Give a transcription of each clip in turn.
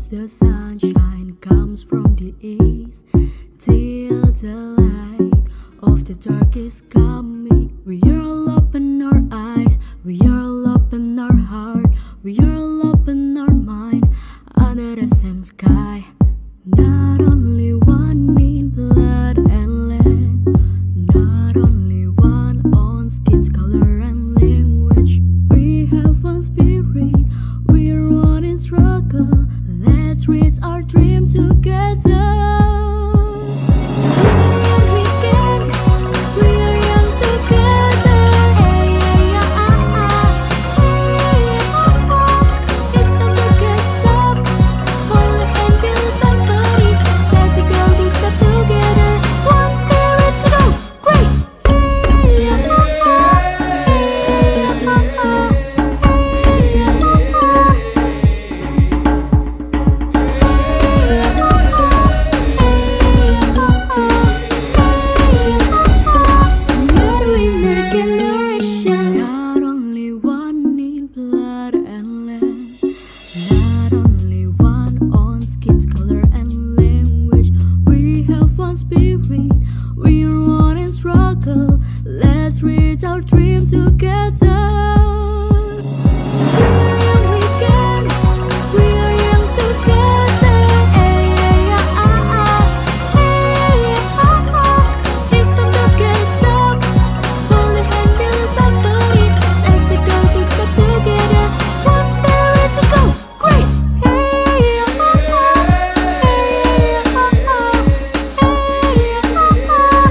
the sunshine comes from the east, till the light of the dark is coming. We are all up in our eyes, we are all up in our heart, we are all up in our mind, under the same sky. Not only one in blood and land, not only one on skin's color and language. We have one spirit, we're one in struggle. Let's reach our dream together. We can, we are young together. Hey, hey, ah, ah, ah. Hey, ah, ah. It's time to get up. Follow and build somebody. Time to go, we step together. One spirit to go. Great. Hey, ah, ah, ah. Hey, ah, ah, ah. Hey, ah, ah, ah. Not only one in blood and land, not only one on skin's color and language. We have one spirit, we're one in struggle. Let's reach our dream together. We can, we are young together. Hey, hey, ah, ah, ah. Hey, ah, ah. It's time to get up. Hold a hand, build somebody. Time to go, we step together. One spirit to go. Great. Hey, ah, ah, ah. Hey, ah, ah, ah. Hey, ah, ah, ah.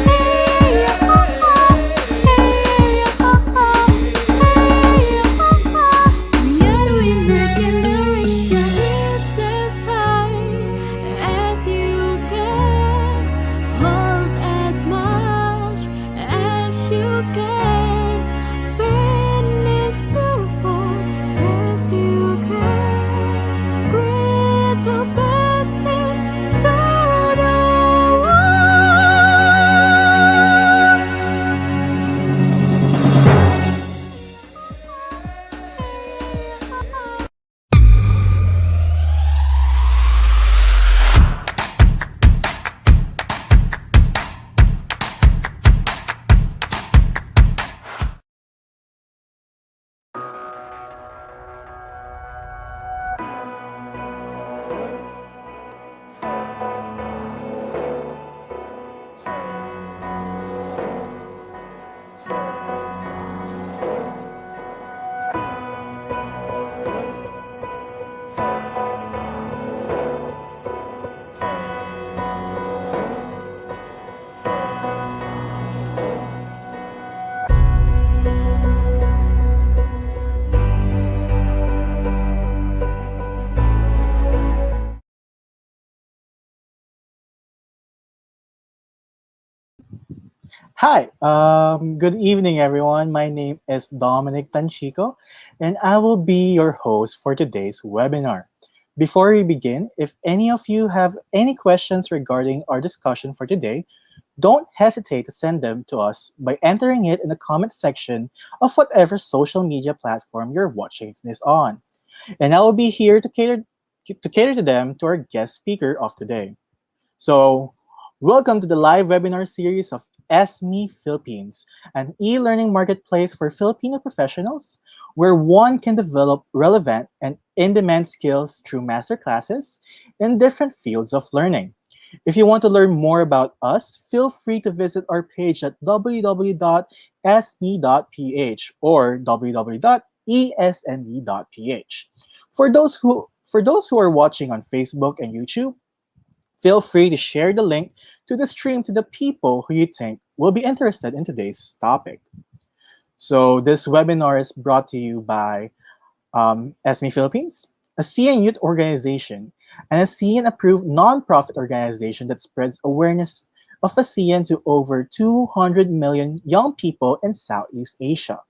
Hey, ah, ah, ah. Hey, ah, ah, ah. Hey, ah, ah, ah. We are winner generation. Lift as high as you can. Hold as much as you can. Pain is beautiful as you can. Breathe the best into the world. Hi, good evening, everyone. My name is Dominic Tanchico, and I will be your host for today's webinar. Before we begin, if any of you have any questions regarding our discussion for today, don't hesitate to send them to us by entering it in the comment section of whatever social media platform you're watching this on. And I will be here to cater to them to our guest speaker of today. So, welcome to the live webinar series of ESME Philippines, an e-learning marketplace for Filipino professionals where one can develop relevant and in-demand skills through masterclasses in different fields of learning. If you want to learn more about us, feel free to visit our page at www.esme.ph or www.esme.ph. For those who are watching on Facebook and YouTube, feel free to share the link to the stream to the people who you think will be interested in today's topic. So this webinar is brought to you by ESME Philippines, a ASEAN youth organization, and a ASEAN-approved nonprofit organization that spreads awareness of ASEAN to over 200 million young people in Southeast Asia.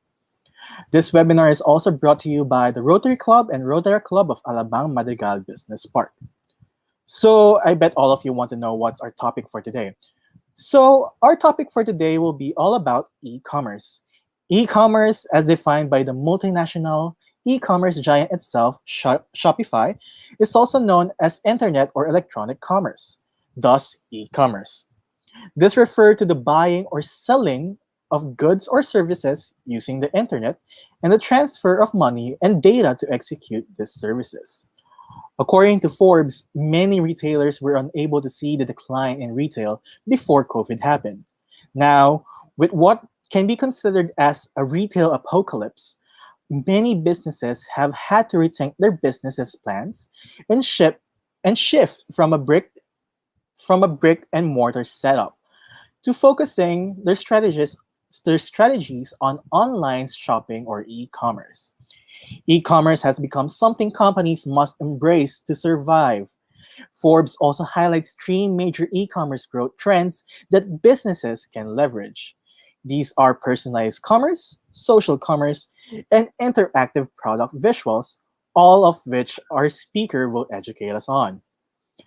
This webinar is also brought to you by the Rotary Club and Rotaract Club of Alabang Madrigal Business Park. So I bet all of you want to know what's our topic for today. So our topic for today will be all about e-commerce. E-commerce, as defined by the multinational e-commerce giant itself, Shopify, is also known as internet or electronic commerce, thus e-commerce. This refers to the buying or selling of goods or services using the internet and the transfer of money and data to execute these services. According to Forbes, many retailers were unable to see the decline in retail before COVID happened. Now, with what can be considered as a retail apocalypse, many businesses have had to rethink their businesses plans and shift from a brick and mortar setup to focusing their strategies on online shopping or e-commerce. E-commerce has become something companies must embrace to survive. Forbes also highlights three major e-commerce growth trends that businesses can leverage. These are personalized commerce, social commerce, and interactive product visuals, all of which our speaker will educate us on.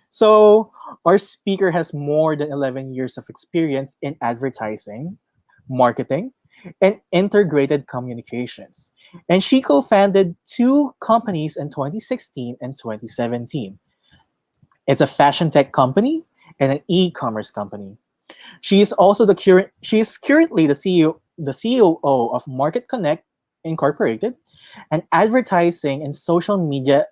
So, our speaker has more than 11 years of experience in advertising, marketing, and integrated communications. And she co founded two companies in 2016 and 2017. It's a fashion tech company and an e commerce company. She is currently the COO of Market Connect Incorporated, an advertising and social media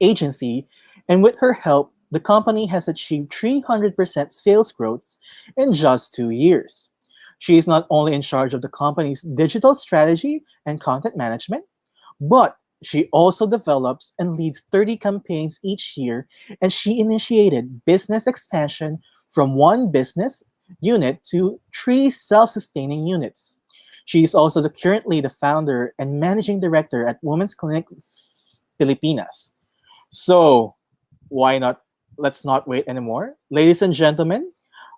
agency, and with her help, the company has achieved 300% sales growth in just 2 years. She is not only in charge of the company's digital strategy and content management, but she also develops and leads 30 campaigns each year, and she initiated business expansion from one business unit to three self-sustaining units. She is also currently the founder and managing director at Women's Clinic Pilipinas. So, why not? Let's not wait anymore. Ladies and gentlemen,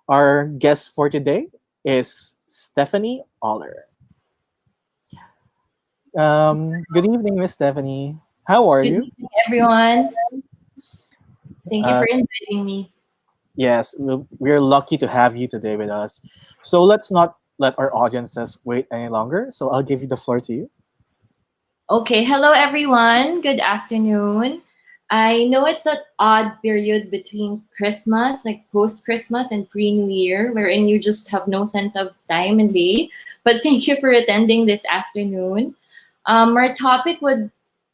our guest for today is Stephanie Oller. Good evening, Miss Stephanie. How are Good you? evening, everyone. Thank you Uh, for inviting me. yes, we're lucky to have you today with us. So let's not let our audiences wait any longer. So I'll give you the floor to you. Okay, hello, everyone. Good afternoon. I know it's that odd period between Christmas, like post Christmas and pre New Year, wherein you just have no sense of time and day. But thank you for attending this afternoon. Our topic would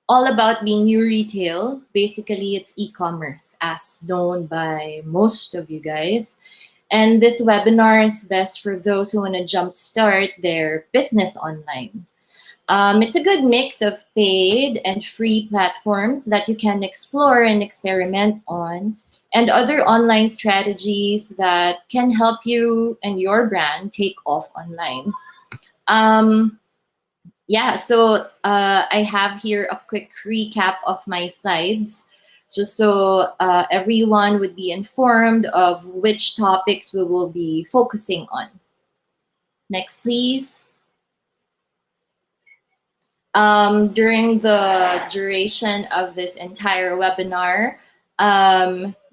all about being new retail. Basically, it's e-commerce, as known by most of you guys. And this webinar is best for those who want to jumpstart their business online. It's a good mix of paid and free platforms that you can explore and experiment on, and other online strategies that can help you and your brand take off online. Um, yeah, so I have here a quick recap of my slides, just so everyone would be informed of which topics we will be focusing on. Next, please. During the duration of this entire webinar,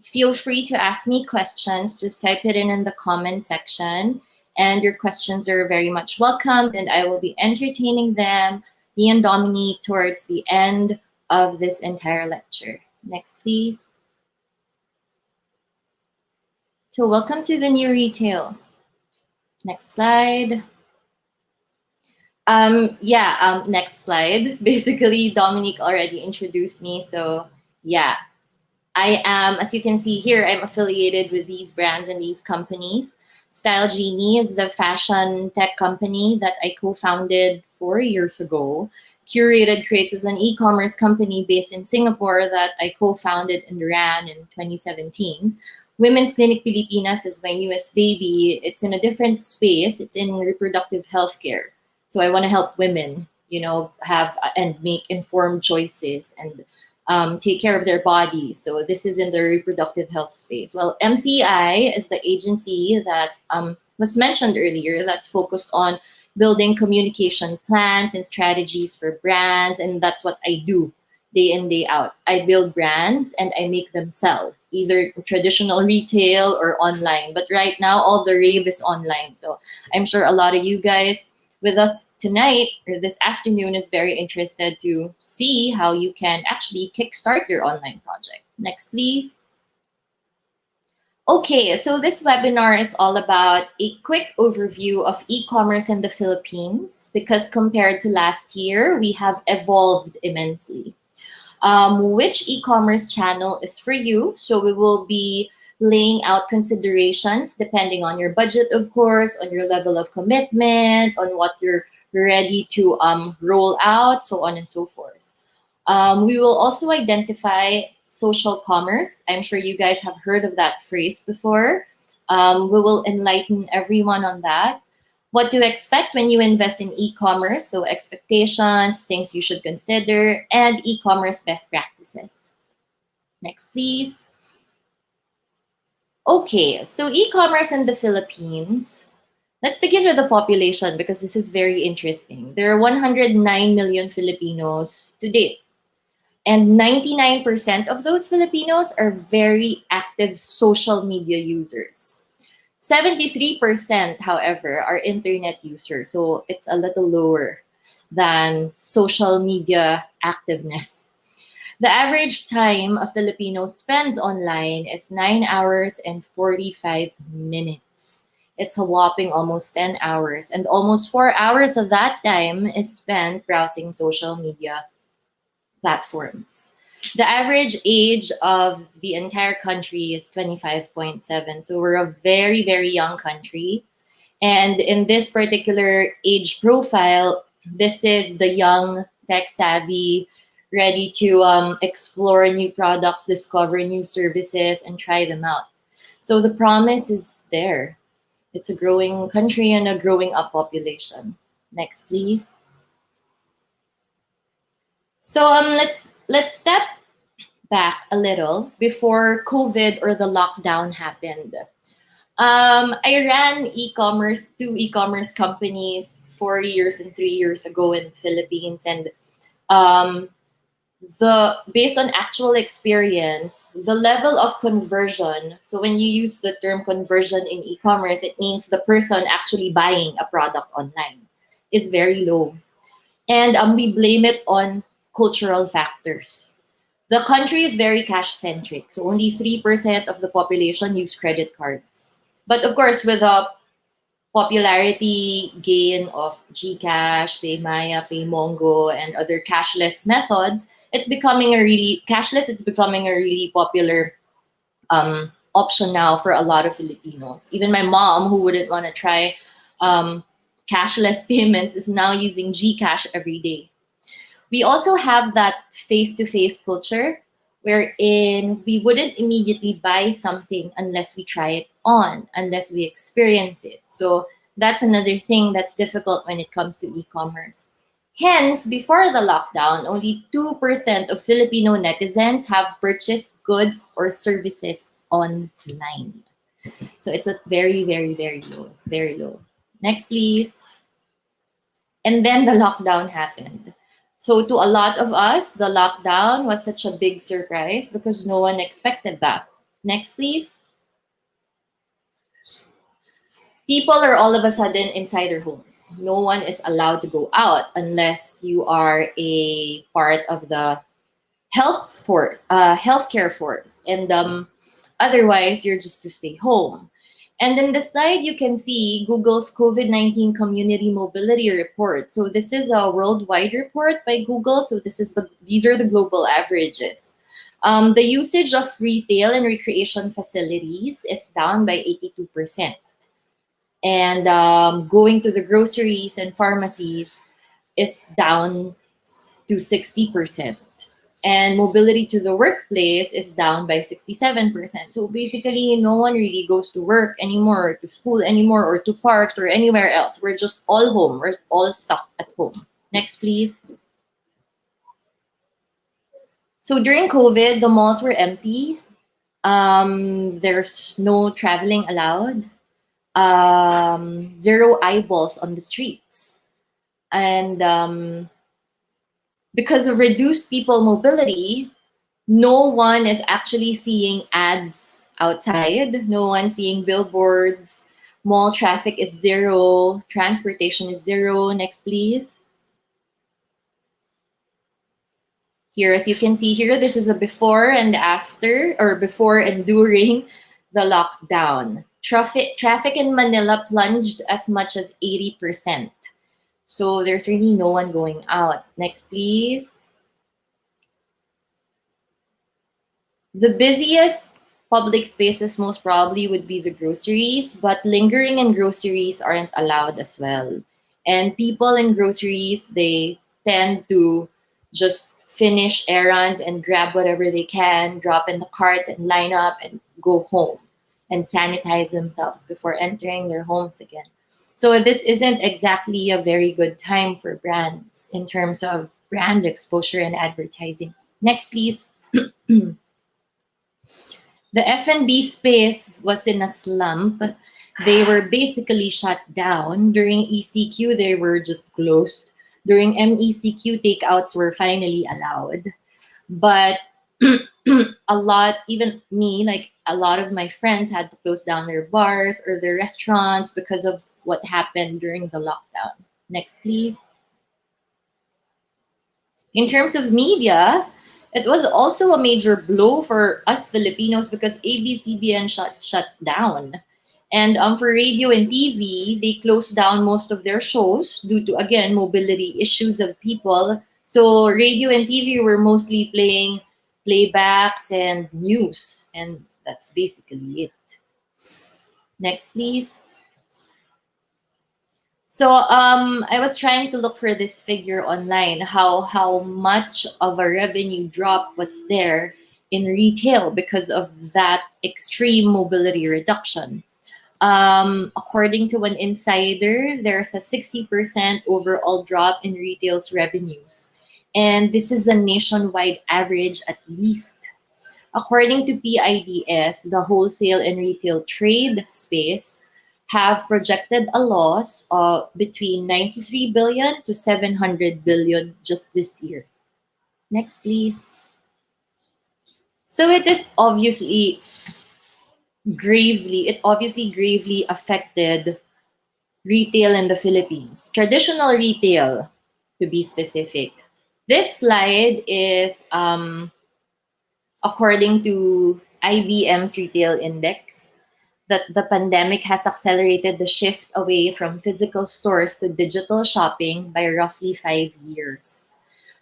feel free to ask me questions. Just type it in the comment section. And your questions are very much welcomed, and I will be entertaining them, me and Dominique, towards the end of this entire lecture. Next, please. So welcome to the new retail. Next slide. Next slide. Basically, Dominique already introduced me. So yeah, I am, as you can see here, I'm affiliated with these brands and these companies. Style Genie is the fashion tech company that I co-founded 4 years ago. Curated Creates is an e-commerce company based in Singapore that I co-founded and ran in 2017. Women's Clinic Pilipinas is my newest baby. It's in a different space. It's in reproductive healthcare. So I want to help women, have and make informed choices and take care of their bodies. So this is in the reproductive health space. Well, MCI is the agency that was mentioned earlier that's focused on building communication plans and strategies for brands. And that's what I do day in, day out. I build brands and I make them sell, either traditional retail or online. But right now, all the rave is online. So I'm sure a lot of you guys with us tonight or this afternoon is very interested to see how you can actually kickstart your online project. Next, please. Okay, so this webinar is all about a quick overview of e-commerce in the Philippines because compared to last year, we have evolved immensely. Which e-commerce channel is for you? So we will be laying out considerations depending on your budget, of course, on your level of commitment, on what you're ready to roll out, so on and so forth. We will also identify social commerce. I'm sure you guys have heard of that phrase before. We will enlighten everyone on that. What to expect when you invest in e-commerce, so expectations, things you should consider, and e-commerce best practices. Next, please. Okay, so e-commerce in the Philippines. Let's begin with the population because this is very interesting. There are 109 million Filipinos to date. And 99% of those Filipinos are very active social media users. 73%, however, are internet users, so it's a little lower than social media activeness. The average time a Filipino spends online is 9 hours and 45 minutes. It's a whopping almost 10 hours, and almost 4 hours of that time is spent browsing social media platforms. The average age of the entire country is 25.7. So we're a very, very young country. And in this particular age profile, this is the young, tech savvy, ready to explore new products, discover new services, and try them out. So the promise is there. It's a growing country and a growing up population. Next, please. So let's step back a little before COVID or the lockdown happened. I ran two e-commerce companies 4 years and 3 years ago in the Philippines, and based on actual experience, the level of conversion. So when you use the term conversion in e-commerce, it means the person actually buying a product online is very low, and we blame it on cultural factors. The country is very cash centric, so only 3% of the population use credit cards. But of course, with the popularity gain of GCash, PayMaya, PayMongo, and other cashless methods, it's becoming it's becoming a really popular option now for a lot of Filipinos. Even my mom, who wouldn't want to try cashless payments, is now using GCash every day. We also have that face-to-face culture wherein we wouldn't immediately buy something unless we try it on, unless we experience it. So that's another thing that's difficult when it comes to e-commerce. Hence, before the lockdown, only 2% of Filipino netizens have purchased goods or services online. So it's a very, very, very low. It's very low. Next, please. And then the lockdown happened. So to a lot of us, the lockdown was such a big surprise because no one expected that. Next, please. People are all of a sudden inside their homes. No one is allowed to go out unless you are a part of the healthcare force, and otherwise you're just to stay home. And in the slide, you can see Google's COVID-19 Community Mobility Report. So this is a worldwide report by Google. So these are the global averages. The usage of retail and recreation facilities is down by 82%. And going to the groceries and pharmacies is down to 60%. And mobility to the workplace is down by 67%. So basically, no one really goes to work anymore, or to school anymore, or to parks or anywhere else. We're just all home. We're all stuck at home. Next, please. So during COVID, the malls were empty. There's no traveling allowed. Zero eyeballs on the streets. And because of reduced people mobility, no one is actually seeing ads outside. No one seeing billboards Mall traffic is zero. Transportation is zero. Next, please. Here, as you can see here, this is a before and after, or before and during the lockdown. Traffic in Manila plunged as much as 80%. So there's really no one going out. Next, please. The busiest public spaces most probably would be the groceries, but lingering in groceries aren't allowed as well. And people in groceries, they tend to just finish errands and grab whatever they can, drop in the carts and line up and go home and sanitize themselves before entering their homes again. So this isn't exactly a very good time for brands in terms of brand exposure and advertising. Next, please. The F&B space was in a slump. They were basically shut down. During ECQ, they were just closed. During MECQ, takeouts were finally allowed. But a lot, even me, like a lot of my friends had to close down their bars or their restaurants because of what happened during the lockdown. Next, please. In terms of media, it was also a major blow for us Filipinos because ABS-CBN shut down. And for radio and TV, they closed down most of their shows due to, again, mobility issues of people. So radio and TV were mostly playing playbacks and news. And that's basically it. Next, please. So I was trying to look for this figure online, how much of a revenue drop was there in retail because of that extreme mobility reduction. According to an insider, there's a 60% overall drop in retail's revenues. And this is a nationwide average at least. According to PIDS, the wholesale and retail trade space have projected a loss of between 93 billion to 700 billion just this year. Next, please. So it obviously gravely affected retail in the Philippines. Traditional retail, to be specific. This slide is according to IBM's retail index, that the pandemic has accelerated the shift away from physical stores to digital shopping by roughly 5 years.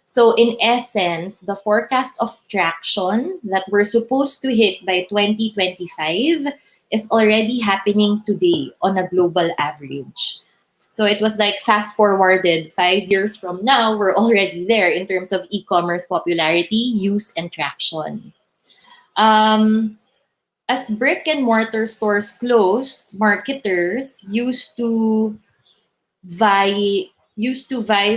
So in essence, the forecast of traction that we're supposed to hit by 2025 is already happening today on a global average. So it was like fast forwarded 5 years from now, we're already there in terms of e-commerce popularity, use, and traction. As brick and mortar stores closed, marketers used to vie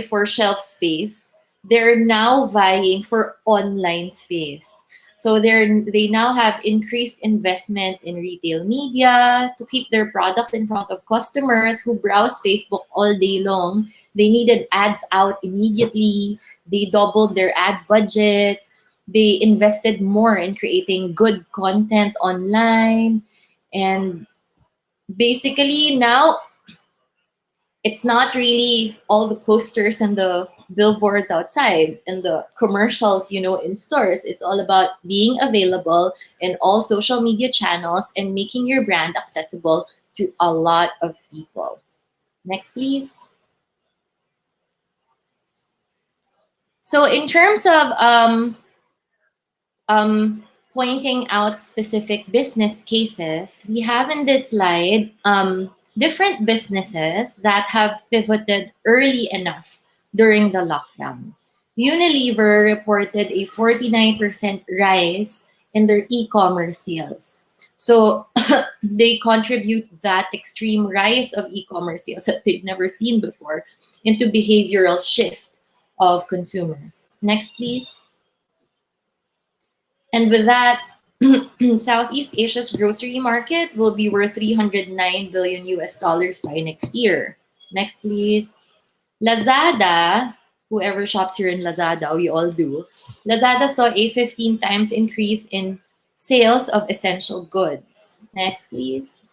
for shelf space. They're now vying for online space. So they now have increased investment in retail media to keep their products in front of customers who browse Facebook all day long. They needed ads out immediately. They doubled their ad budgets. They invested more in creating good content online. And basically now it's not really all the posters and the billboards outside and the commercials, in stores. It's all about being available in all social media channels and making your brand accessible to a lot of people. Next, please. So in terms of pointing out specific business cases, we have in this slide different businesses that have pivoted early enough during the lockdown. Unilever reported a 49% rise in their e-commerce sales. So they contribute that extreme rise of e-commerce sales that they've never seen before into behavioral shift of consumers. Next, please. And with that, Southeast Asia's grocery market will be worth 309 billion US dollars by next year. Next, please. Lazada, whoever shops here in Lazada, we all do. Lazada saw a 15 times increase in sales of essential goods. Next, please.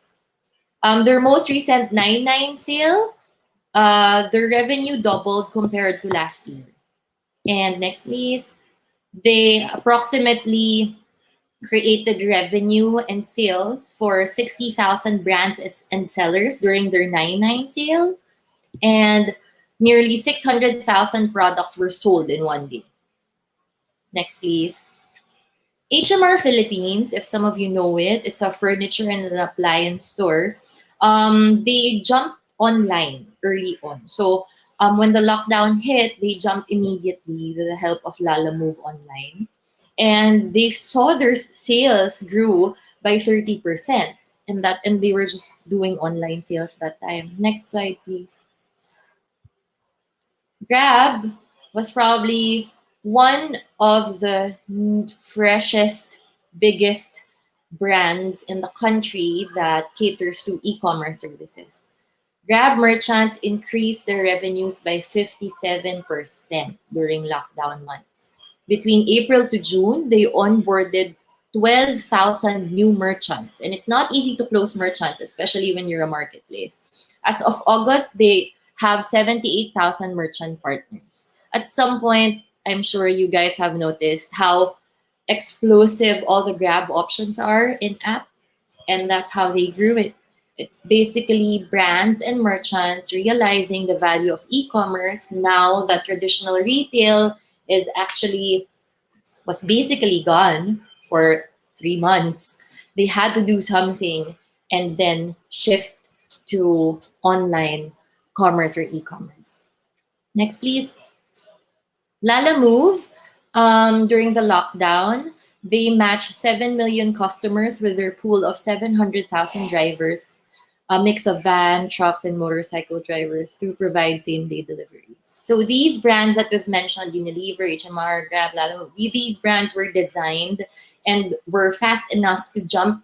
Their most recent 9/9 sale, their revenue doubled compared to last year. And next, please. They approximately created revenue and sales for 60,000 brands and sellers during their 9/9 sale, and nearly 600,000 products were sold in one day. Next, please. HMR Philippines, if some of you know it, it's a furniture and an appliance store. They jumped online early on. So when the lockdown hit, they jumped immediately with the help of Lala Move Online. And they saw their sales grew by 30%. And they were just doing online sales that time. Next slide, please. Grab was probably one of the freshest, biggest brands in the country that caters to e-commerce services. Grab merchants increased their revenues by 57% during lockdown months. Between April to June, they onboarded 12,000 new merchants. And it's not easy to close merchants, especially when you're a marketplace. As of August, they have 78,000 merchant partners. At some point, I'm sure you guys have noticed how explosive all the Grab options are in app, and that's how they grew it. It's basically brands and merchants realizing the value of e-commerce now that traditional retail is actually was basically gone for 3 months. They had to do something and then shift to online commerce or e-commerce. Next, please. Lala Move, during the lockdown, they matched 7 million customers with their pool of 700,000 drivers, a mix of van, trucks, and motorcycle drivers to provide same-day deliveries. So these brands that we've mentioned, Unilever, HMR, Grab, Lala Move, these brands were designed and were fast enough to jump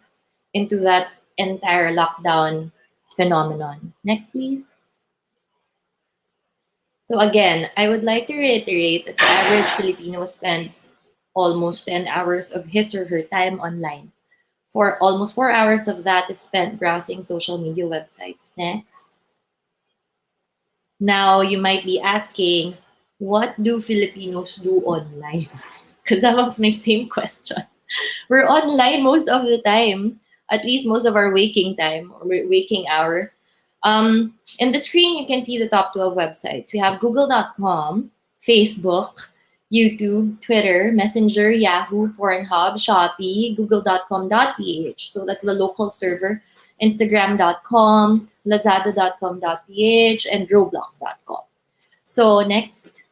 into that entire lockdown phenomenon. Next, please. So again, I would like to reiterate that the average Filipino spends almost 10 hours of his or her time online. For almost 4 hours of that is spent browsing social media websites. Next. Now, you might be asking, what do Filipinos do online? Because that was my same question. We're online most of the time, at least most of our waking time or waking hours. In the screen, you can see the top 12 websites. We have google.com, Facebook, YouTube, Twitter, Messenger, Yahoo, Pornhub, Shopee, google.com.ph. So that's the local server. Instagram.com, lazada.com.ph, and roblox.com. So next.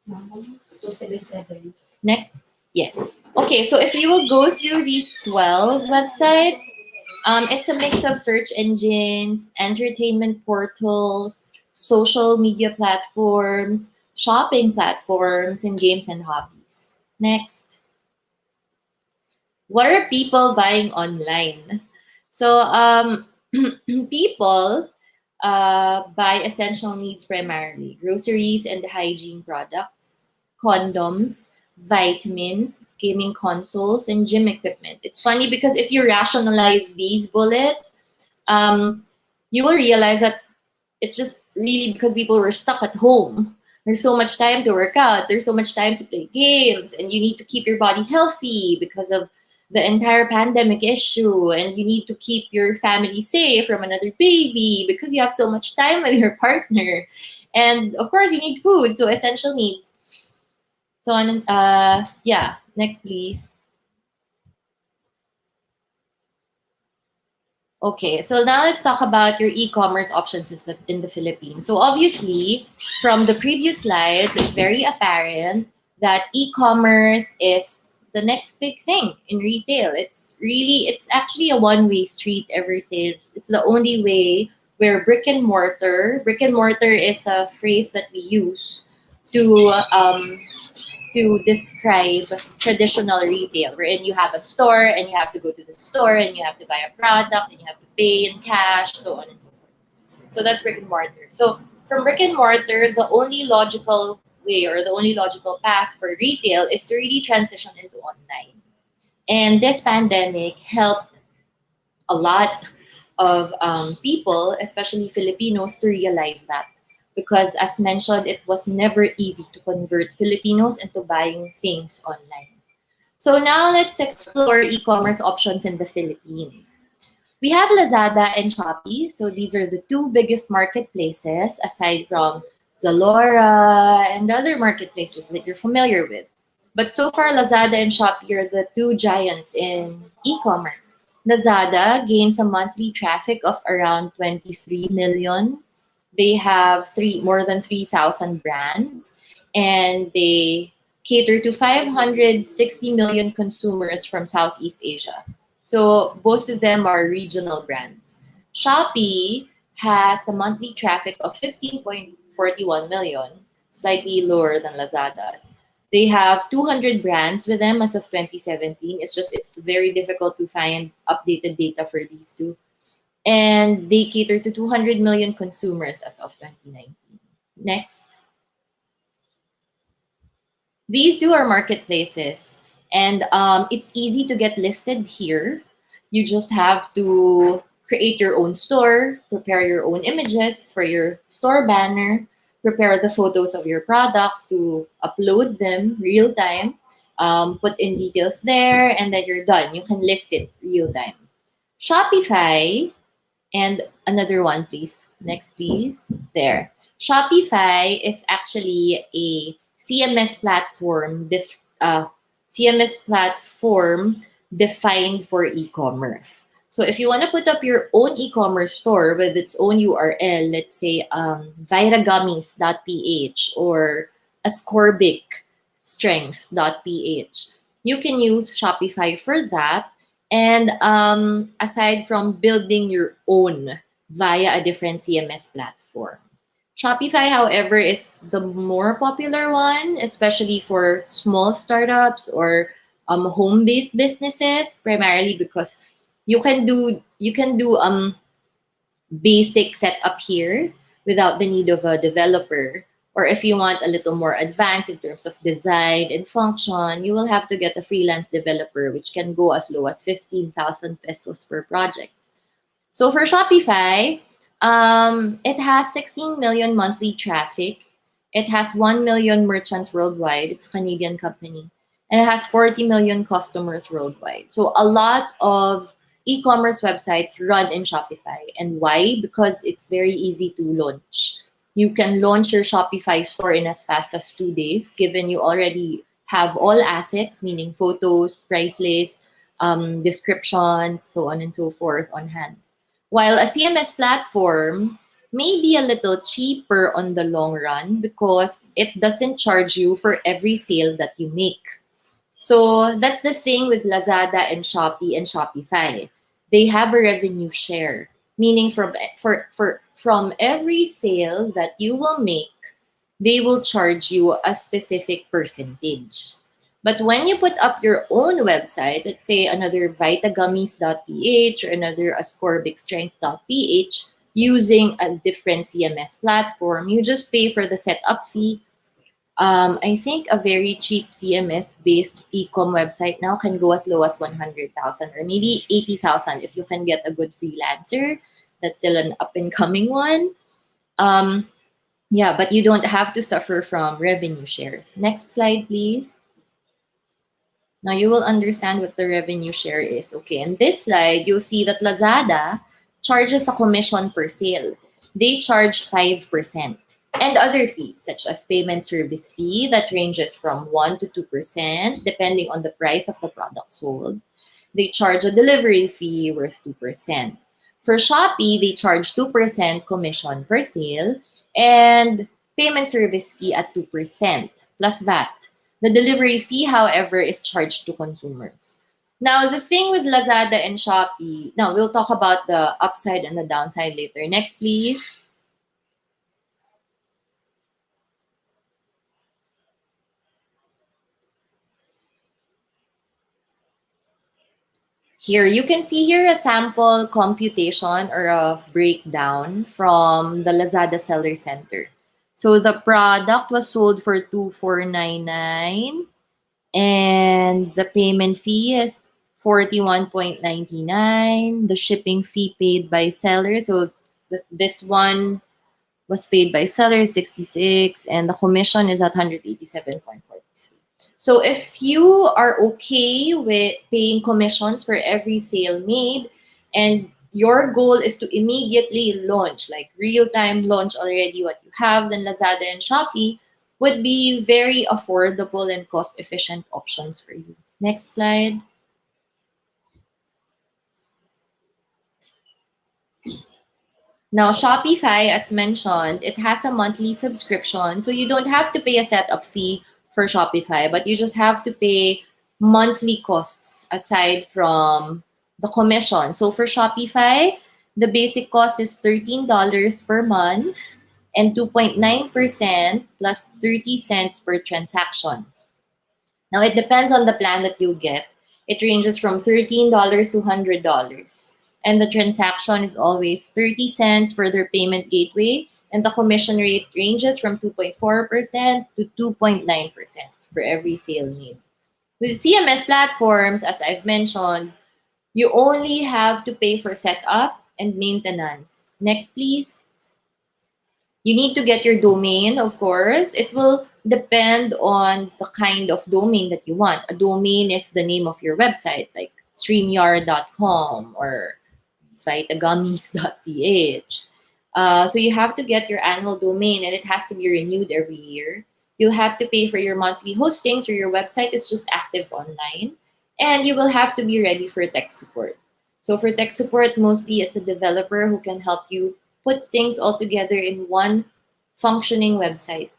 277. Next. Yes. Okay, so if you will go through these 12 websites, it's a mix of search engines, entertainment portals, social media platforms, shopping platforms, and games and hobbies. Next. What are people buying online? So people buy essential needs primarily, groceries and hygiene products, condoms, vitamins, gaming consoles, and gym equipment. It's funny because if you rationalize these bullets, you will realize that it's just really because people were stuck at home. There's so much time to work out. There's so much time to play games, and you need to keep your body healthy because of the entire pandemic issue, and you need to keep your family safe from another baby because you have so much time with your partner. And of course, you need food, so essential needs. So on, yeah, next please. Okay, so now let's talk about your e-commerce options in the Philippines. So obviously, from the previous slides, it's very apparent that e-commerce is the next big thing in retail. It's actually a one-way street ever since. It's the only way where brick and mortar is a phrase that we use to describe traditional retail, wherein you have a store and you have to go to the store and you have to buy a product and you have to pay in cash, so on and so forth. So that's brick and mortar. So from brick and mortar, the only logical way or the only logical path for retail is to really transition into online. And this pandemic helped a lot of people, especially Filipinos, to realize that. Because as mentioned, it was never easy to convert Filipinos into buying things online. So now let's explore e-commerce options in the Philippines. We have Lazada and Shopee. So these are the two biggest marketplaces aside from Zalora and other marketplaces that you're familiar with. But so far, Lazada and Shopee are the two giants in e-commerce. Lazada gains a monthly traffic of around 23 million. They have more than 3,000 brands, and they cater to 560 million consumers from Southeast Asia. So both of them are regional brands. Shopee has a monthly traffic of 15.41 million, slightly lower than Lazada's. They have 200 brands with them as of 2017. It's very difficult to find updated data for these two. And they cater to 200 million consumers as of 2019. Next. These two are marketplaces, and it's easy to get listed here. You just have to create your own store, prepare your own images for your store banner, prepare the photos of your products to upload them real time, put in details there, and then you're done. You can list it real time. Shopify, and another one, please. Next, please. There. Shopify is actually a CMS platform defined for e-commerce. So if you want to put up your own e-commerce store with its own URL, let's say viragummies.ph or ascorbicstrength.ph, you can use Shopify for that. And aside from building your own via a different CMS platform. Shopify, however, is the more popular one, especially for small startups or home-based businesses, primarily because you can do basic setup here without the need of a developer. Or if you want a little more advanced in terms of design and function, you will have to get a freelance developer, which can go as low as 15,000 pesos per project. So for Shopify, it has 16 million monthly traffic. It has 1 million merchants worldwide. It's a Canadian company. And it has 40 million customers worldwide. So a lot of e-commerce websites run in Shopify. And why? Because it's very easy to launch. You can launch your Shopify store in as fast as 2 days, given you already have all assets, meaning photos, price list, descriptions, so on and so forth on hand. While a CMS platform may be a little cheaper on the long run because it doesn't charge you for every sale that you make. So that's the thing with Lazada and Shopee and Shopify. They have a revenue share, meaning from every sale that you will make, they will charge you a specific percentage. But when you put up your own website, let's say another vitagummies.ph or another ascorbicstrength.ph, using a different CMS platform, you just pay for the setup fee. I think a very cheap CMS-based e-com website now can go as low as 100,000 or maybe 80,000 if you can get a good freelancer. That's still an up-and-coming one. Yeah, but you don't have to suffer from revenue shares. Next slide, please. Now you will understand what the revenue share is. Okay, in this slide, you'll see that Lazada charges a commission per sale. They charge 5%. And other fees, such as payment service fee that ranges from 1 to 2%, depending on the price of the product sold. They charge a delivery fee worth 2%. For Shopee, they charge 2% commission per sale and payment service fee at 2% plus VAT. The delivery fee, however, is charged to consumers. Now, the thing with Lazada and Shopee, now we'll talk about the upside and the downside later. Next, please. Here, you can see here a sample computation or a breakdown from the Lazada Seller Center. So the product was sold for 2,499 and the payment fee is 41.99. The shipping fee paid by sellers. So this one was paid by sellers 66, and the commission is at 187.43. So if you are okay with paying commissions for every sale made, and your goal is to immediately launch, like real-time launch already what you have, then Lazada and Shopee would be very affordable and cost-efficient options for you. Next slide. Now, Shopify, as mentioned, it has a monthly subscription. So you don't have to pay a setup fee for Shopify, but you just have to pay monthly costs aside from the commission. So for Shopify, the basic cost is $13 per month and 2.9% plus 30 cents per transaction. Now, it depends on the plan that you get. It ranges from $13 to $100. And the transaction is always 30 cents for their payment gateway. And the commission rate ranges from 2.4% to 2.9% for every sale made. With CMS platforms, as I've mentioned, you only have to pay for setup and maintenance. Next, please. You need to get your domain, of course. It will depend on the kind of domain that you want. A domain is the name of your website, like streamyard.com or vitagummies.ph. So you have to get your annual domain, and it has to be renewed every year. You'll have to pay for your monthly hosting, so your website is just active online. And you will have to be ready for tech support. So for tech support, mostly it's a developer who can help you put things all together in one functioning website,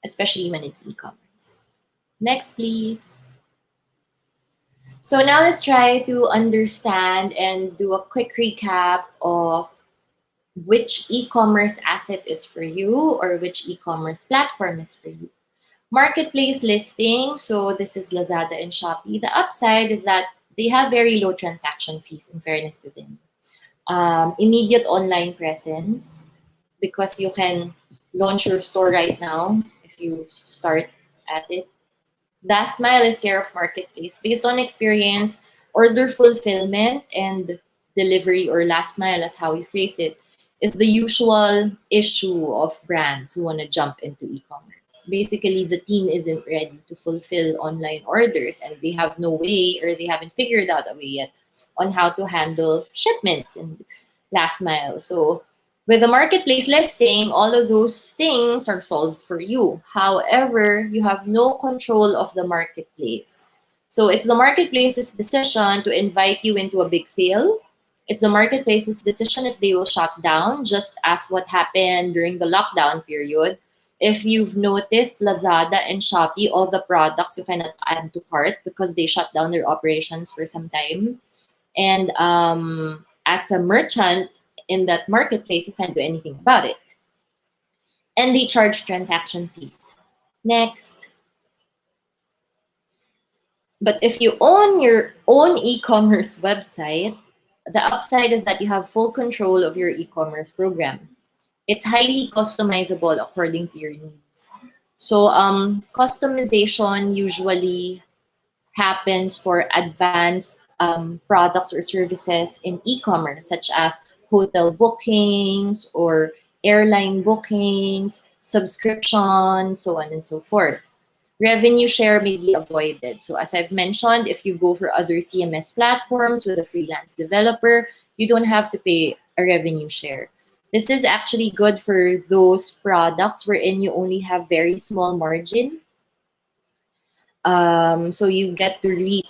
especially when it's e-commerce. Next, please. So now let's try to understand and do a quick recap of which e-commerce asset is for you or which e-commerce platform is for you. Marketplace listing, so this is Lazada and Shopee. The upside is that they have very low transaction fees, in fairness to them. Immediate online presence, because you can launch your store right now if you start at it. Last mile is care of marketplace. Based on experience, order fulfillment and delivery, or last mile as how we phrase it, is the usual issue of brands who want to jump into e-commerce. Basically, the team isn't ready to fulfill online orders, and they have no way, or they haven't figured out a way yet on how to handle shipments and last mile. So with the marketplace listing, all of those things are solved for you. However, you have no control of the marketplace. So it's the marketplace's decision to invite you into a big sale. It's the marketplace's decision if they will shut down, just as what happened during the lockdown period. If you've noticed, Lazada and Shopee, all the products you cannot add to cart because they shut down their operations for some time. And as a merchant in that marketplace, you can't do anything about it. And they charge transaction fees. Next. But if you own your own e-commerce website, the upside is that you have full control of your e-commerce program. It's highly customizable according to your needs. So customization usually happens for advanced products or services in e-commerce, such as hotel bookings or airline bookings, subscriptions, so on and so forth. Revenue share may be avoided. So as I've mentioned, if you go for other CMS platforms with a freelance developer, you don't have to pay a revenue share. This is actually good for those products wherein you only have very small margin. So you get to reap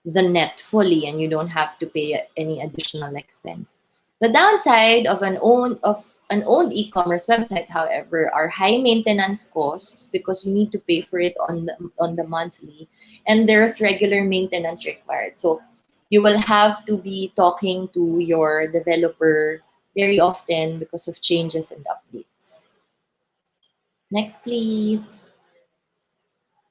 the net fully and you don't have to pay any additional expense. The downside of an owned e-commerce website, however, are high maintenance costs because you need to pay for it on the monthly, and there's regular maintenance required. So you will have to be talking to your developer very often because of changes and updates. Next, please.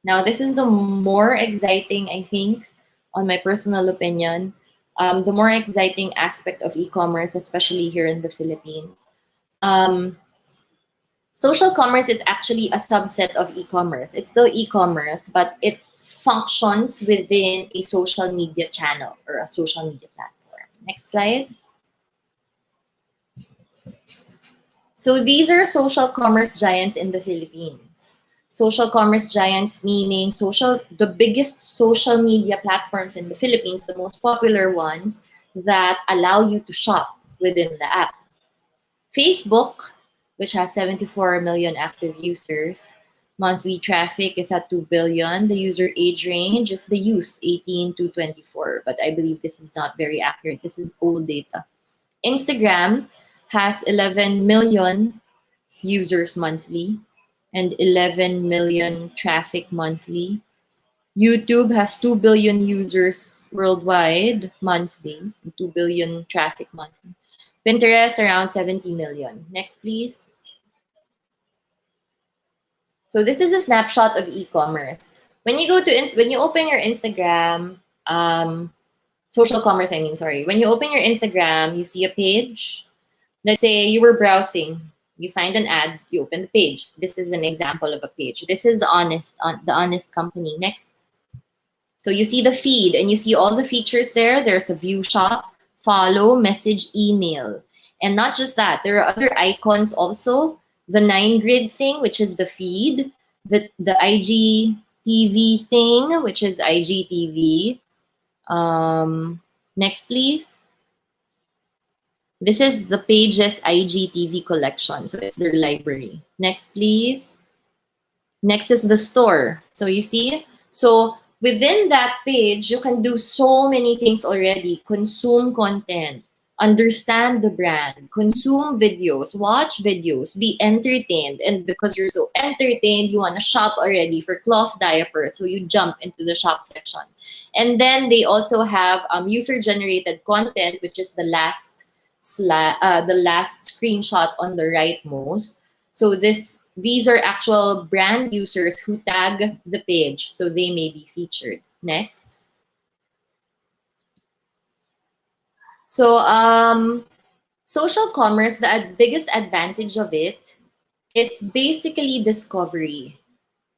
Now, this is the more exciting, I think, on my personal opinion, the more exciting aspect of e-commerce, especially here in the Philippines. Social commerce is actually a subset of e-commerce. It's still e-commerce, but it functions within a social media channel or a social media platform. Next slide. So these are social commerce giants in the Philippines. Social commerce giants meaning the biggest social media platforms in the Philippines, the most popular ones that allow you to shop within the app. Facebook, which has 74 million active users. Monthly traffic is at 2 billion. The user age range is the youth, 18 to 24. But I believe this is not very accurate. This is old data. Instagram has 11 million users monthly and 11 million traffic monthly. YouTube has 2 billion users worldwide monthly, 2 billion traffic monthly. Pinterest around 70 million. Next, please. So this is a snapshot of e-commerce. When you go to when you open your Instagram, social commerce, I mean, sorry. When you open your Instagram, you see a page. Let's say you were browsing, you find an ad, you open the page. This is an example of a page. This is the honest company. Next. So you see the feed and you see all the features there. There's a view shop, follow, message, email. And not just that, there are other icons also. The 9-grid thing, which is the feed. The IGTV thing, which is IGTV. Next, please. This is the Pages IGTV collection. So it's their library. Next, please. Next is the store. So you see? So within that page, you can do so many things already. Consume content, understand the brand, consume videos, watch videos, be entertained. And because you're so entertained, you want to shop already for cloth diapers. So you jump into the shop section. And then they also have user-generated content, which is the last screenshot on the rightmost. So these are actual brand users who tag the page, so they may be featured. Next. So social commerce, the biggest advantage of it is basically discovery.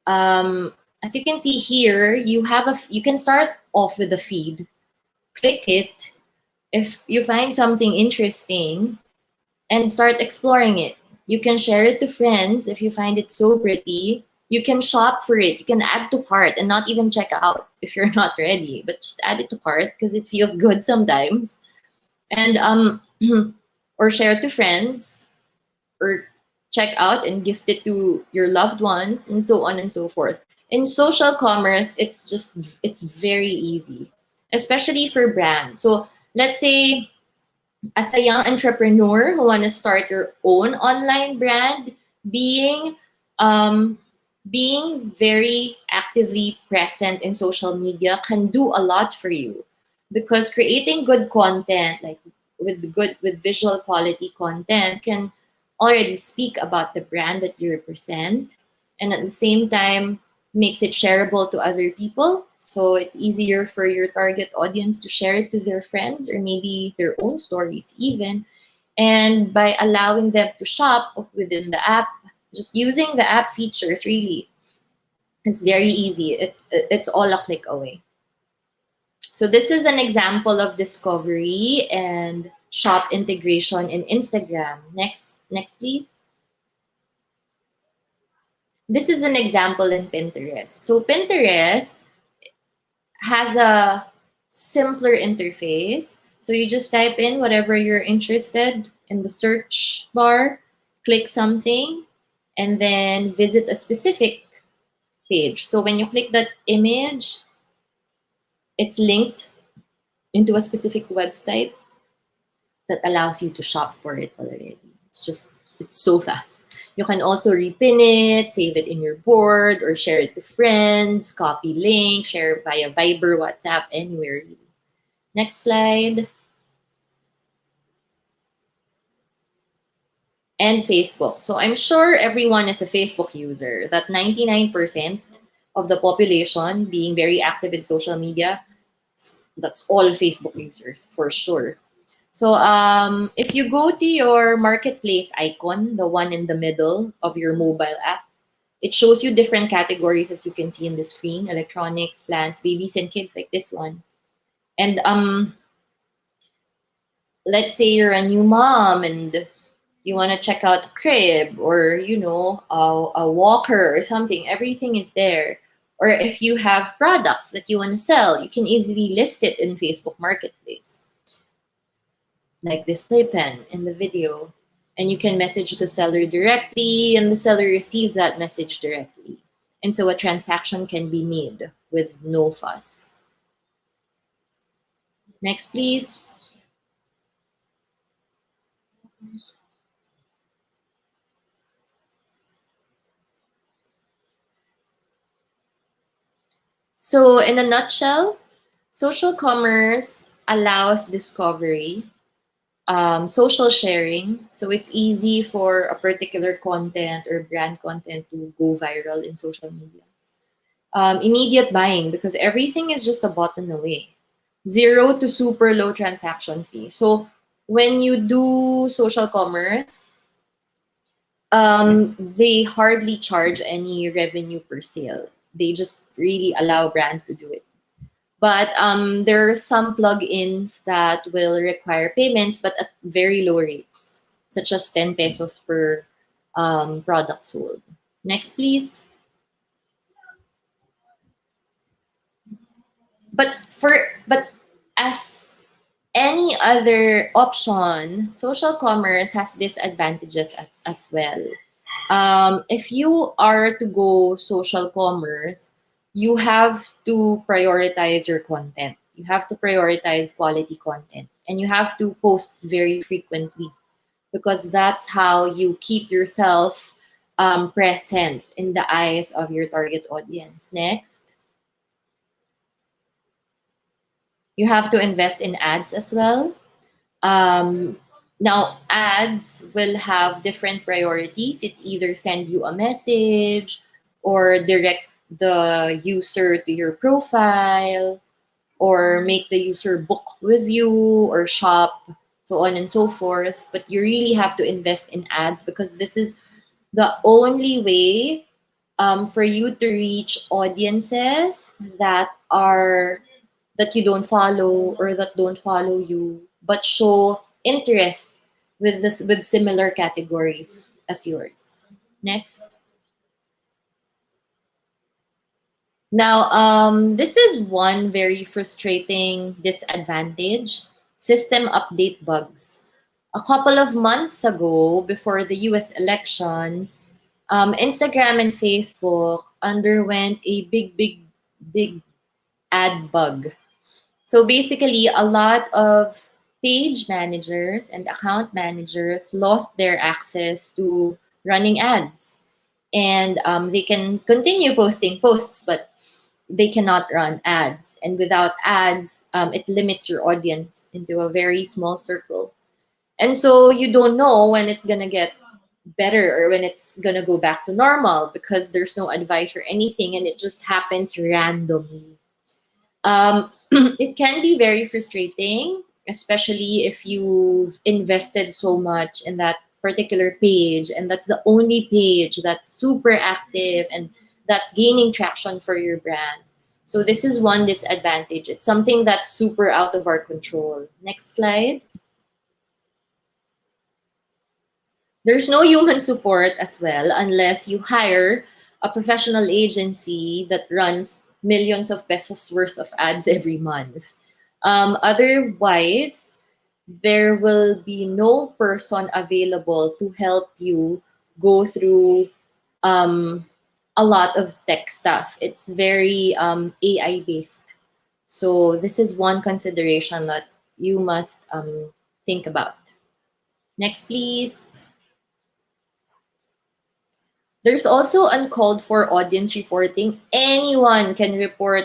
As you can see here, you can start off with a feed, click it. If you find something interesting, and start exploring it. You can share it to friends if you find it so pretty. You can shop for it. You can add to cart and not even check out if you're not ready, but just add it to cart because it feels good sometimes. And or share it to friends, or check out and gift it to your loved ones, and so on and so forth. In social commerce, it's very easy, especially for brands. So let's say, as a young entrepreneur who want to start your own online brand, being very actively present in social media can do a lot for you, because creating good content, like with visual quality content, can already speak about the brand that you represent, and at the same time makes it shareable to other people. So it's easier for your target audience to share it to their friends or maybe their own stories even. And by allowing them to shop within the app, just using the app features, really, it's very easy. It's all a click away. So this is an example of discovery and shop integration in Instagram. Next, please. This is an example in Pinterest. So Pinterest has a simpler interface. So you just type in whatever you're interested in the search bar, click something, and then visit a specific page. So when you click that image, it's linked into a specific website that allows you to shop for it already. It's so fast. You can also repin it, save it in your board, or share it to friends, copy link, share via Viber, WhatsApp, anywhere. Next slide. And Facebook. So I'm sure everyone is a Facebook user. That 99% of the population being very active in social media, that's all Facebook users for sure. So if you go to your marketplace icon, the one in the middle of your mobile app, It shows you different categories, as you can see in the screen: electronics, plants, babies and kids, like this one. And let's say you're a new mom and you want to check out a crib, or a walker or something. Everything is there. Or if you have products that you want to sell, you can easily list it in Facebook Marketplace, like this playpen in the video. And you can message the seller directly, and the seller receives that message directly. And so a transaction can be made with no fuss. Next, please. So in a nutshell, social commerce allows discovery, social sharing. So it's easy for a particular content or brand content to go viral in social media. Immediate buying, because everything is just a button away. Zero to super low transaction fee. So when you do social commerce, they hardly charge any revenue per sale. They just really allow brands to do it. But there are some plugins that will require payments, but at very low rates, such as 10 pesos per product sold. Next, please. But as any other option, social commerce has disadvantages as well. If you are to go social commerce, you have to prioritize your content. You have to prioritize quality content, and you have to post very frequently, because that's how you keep yourself present in the eyes of your target audience. Next. You have to invest in ads as well. Um, Now, ads will have different priorities. It's either send you a message or direct the user to your profile, or make the user book with you or shop, so on and so forth. But you really have to invest in ads, because this is the only way for you to reach audiences that you don't follow, or that don't follow you, but show interest with similar categories as yours. Next. Now, this is one very frustrating disadvantage: system update bugs. A couple of months ago, before the US elections, Instagram and Facebook underwent a big ad bug. So basically, a lot of page managers and account managers lost their access to running ads. And they can continue posting posts, but they cannot run ads. And without ads, it limits your audience into a very small circle. And so you don't know when it's going to get better or when it's going to go back to normal, because there's no advice or anything, and it just happens randomly. It can be very frustrating, especially if you've invested so much in that particular page, and that's the only page that's super active and that's gaining traction for your brand. So this is one disadvantage. It's something that's super out of our control. Next slide. There's no human support as well, unless you hire a professional agency that runs millions of pesos worth of ads every month. Otherwise, there will be no person available to help you go through um, a lot of tech stuff. It's very AI based. So this is one consideration that you must think about. Next, please. There's also uncalled for audience reporting. Anyone can report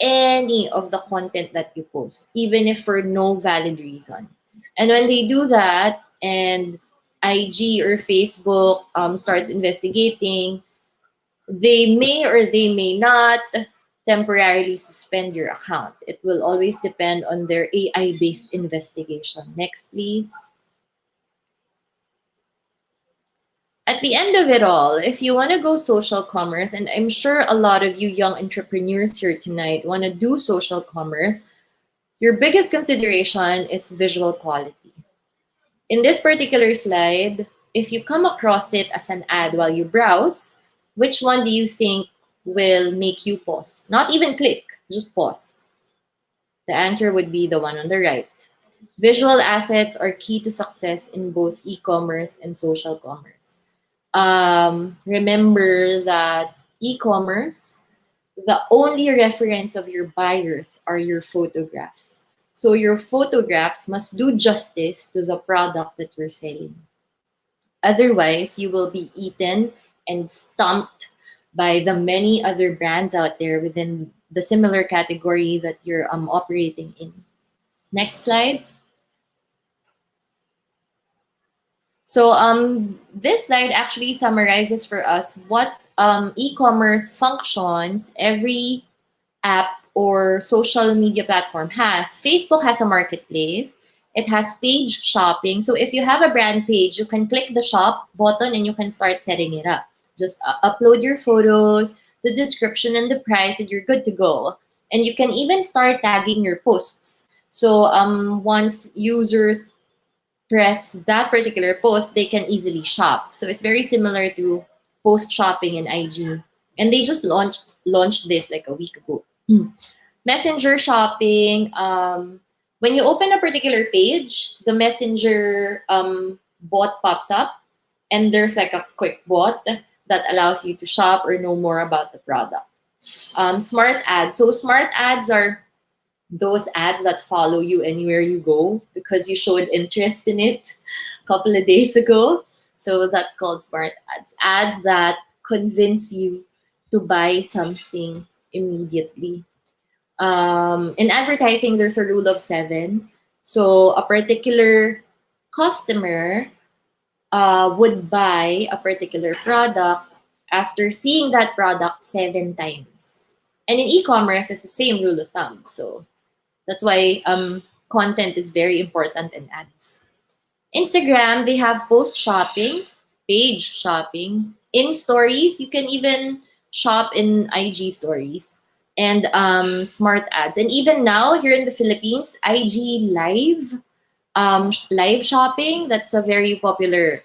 any of the content that you post, even if for no valid reason. And when they do that, and IG or Facebook starts investigating, they may or they may not temporarily suspend your account. It will always depend on their AI based investigation. Next, please. At the end of it all, if you want to go social commerce, and I'm sure a lot of you young entrepreneurs here tonight want to do social commerce, your biggest consideration is visual quality. In this particular slide, if you come across it as an ad while you browse, which one do you think will make you pause? Not even click, just pause. The answer would be the one on the right. Visual assets are key to success in both e-commerce and social commerce. Remember that e-commerce, the only reference of your buyers are your photographs. So your photographs must do justice to the product that you're selling. Otherwise, you will be eaten and stumped by the many other brands out there within the similar category that you're operating in. Next slide. So this slide actually summarizes for us what e-commerce functions every app or social media platform has. Facebook has a marketplace. It has page shopping. So if you have a brand page, you can click the shop button and you can start setting it up. Just upload your photos, the description and the price, and you're good to go. And you can even start tagging your posts. So once users press that particular post, they can easily shop. So it's very similar to post shopping in IG. And they just launched this like a week ago. Messenger shopping. When you open a particular page, the Messenger bot pops up, and there's like a quick bot that allows you to shop or know more about the product. Smart ads. So smart ads are those ads that follow you anywhere you go because you showed interest in it a couple of days ago. So that's called smart ads. Ads that convince you to buy something immediately. In advertising, there's a rule of 7. So a particular customer would buy a particular product after seeing that product 7 times. And in e-commerce, it's the same rule of thumb. So that's why content is very important in ads. Instagram, they have post shopping, page shopping. In stories, you can even shop in IG stories and smart ads. And even now, here in the Philippines, IG live, live shopping, that's a very popular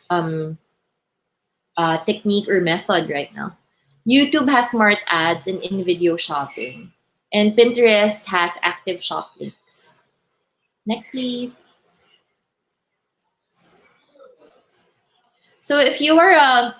technique or method right now. YouTube has smart ads and in-video shopping. And Pinterest has active shop links. Next, please. So if you are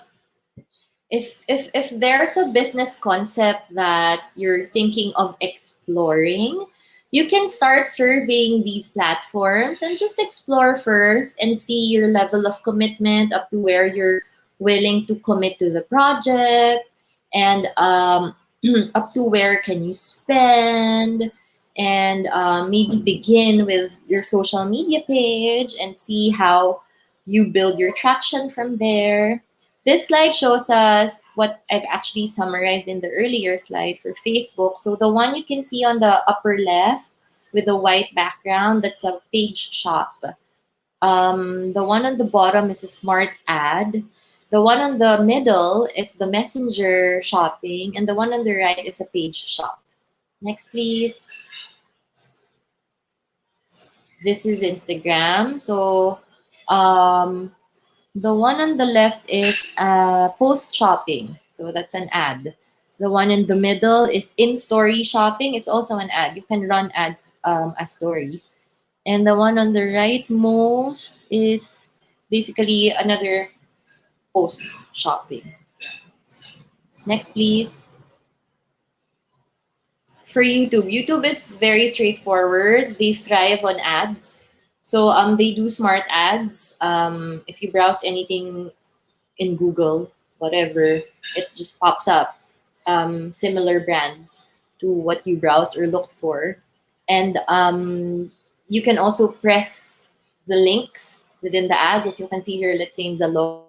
if there's a business concept that you're thinking of exploring, you can start surveying these platforms and just explore first and see your level of commitment up to where you're willing to commit to the project and up to where can you spend and maybe begin with your social media page and see how you build your traction from there. This slide shows us what I've actually summarized in the earlier slide for Facebook. So the one you can see on the upper left with the white background, that's a page shop. The one on the bottom is a smart ad. The one on the middle is the messenger shopping. And the one on the right is a page shop. Next, please. This is Instagram. So the one on the left is post shopping. So that's an ad. The one in the middle is in-story shopping. It's also an ad. You can run ads as stories. And the one on the right most is basically another post shopping. Next, please. For YouTube, YouTube is very straightforward. They thrive on ads. So they do smart ads. If you browse anything in Google, whatever, it just pops up similar brands to what you browsed or looked for. And you can also press the links within the ads. As you can see here, let's say in Zalora.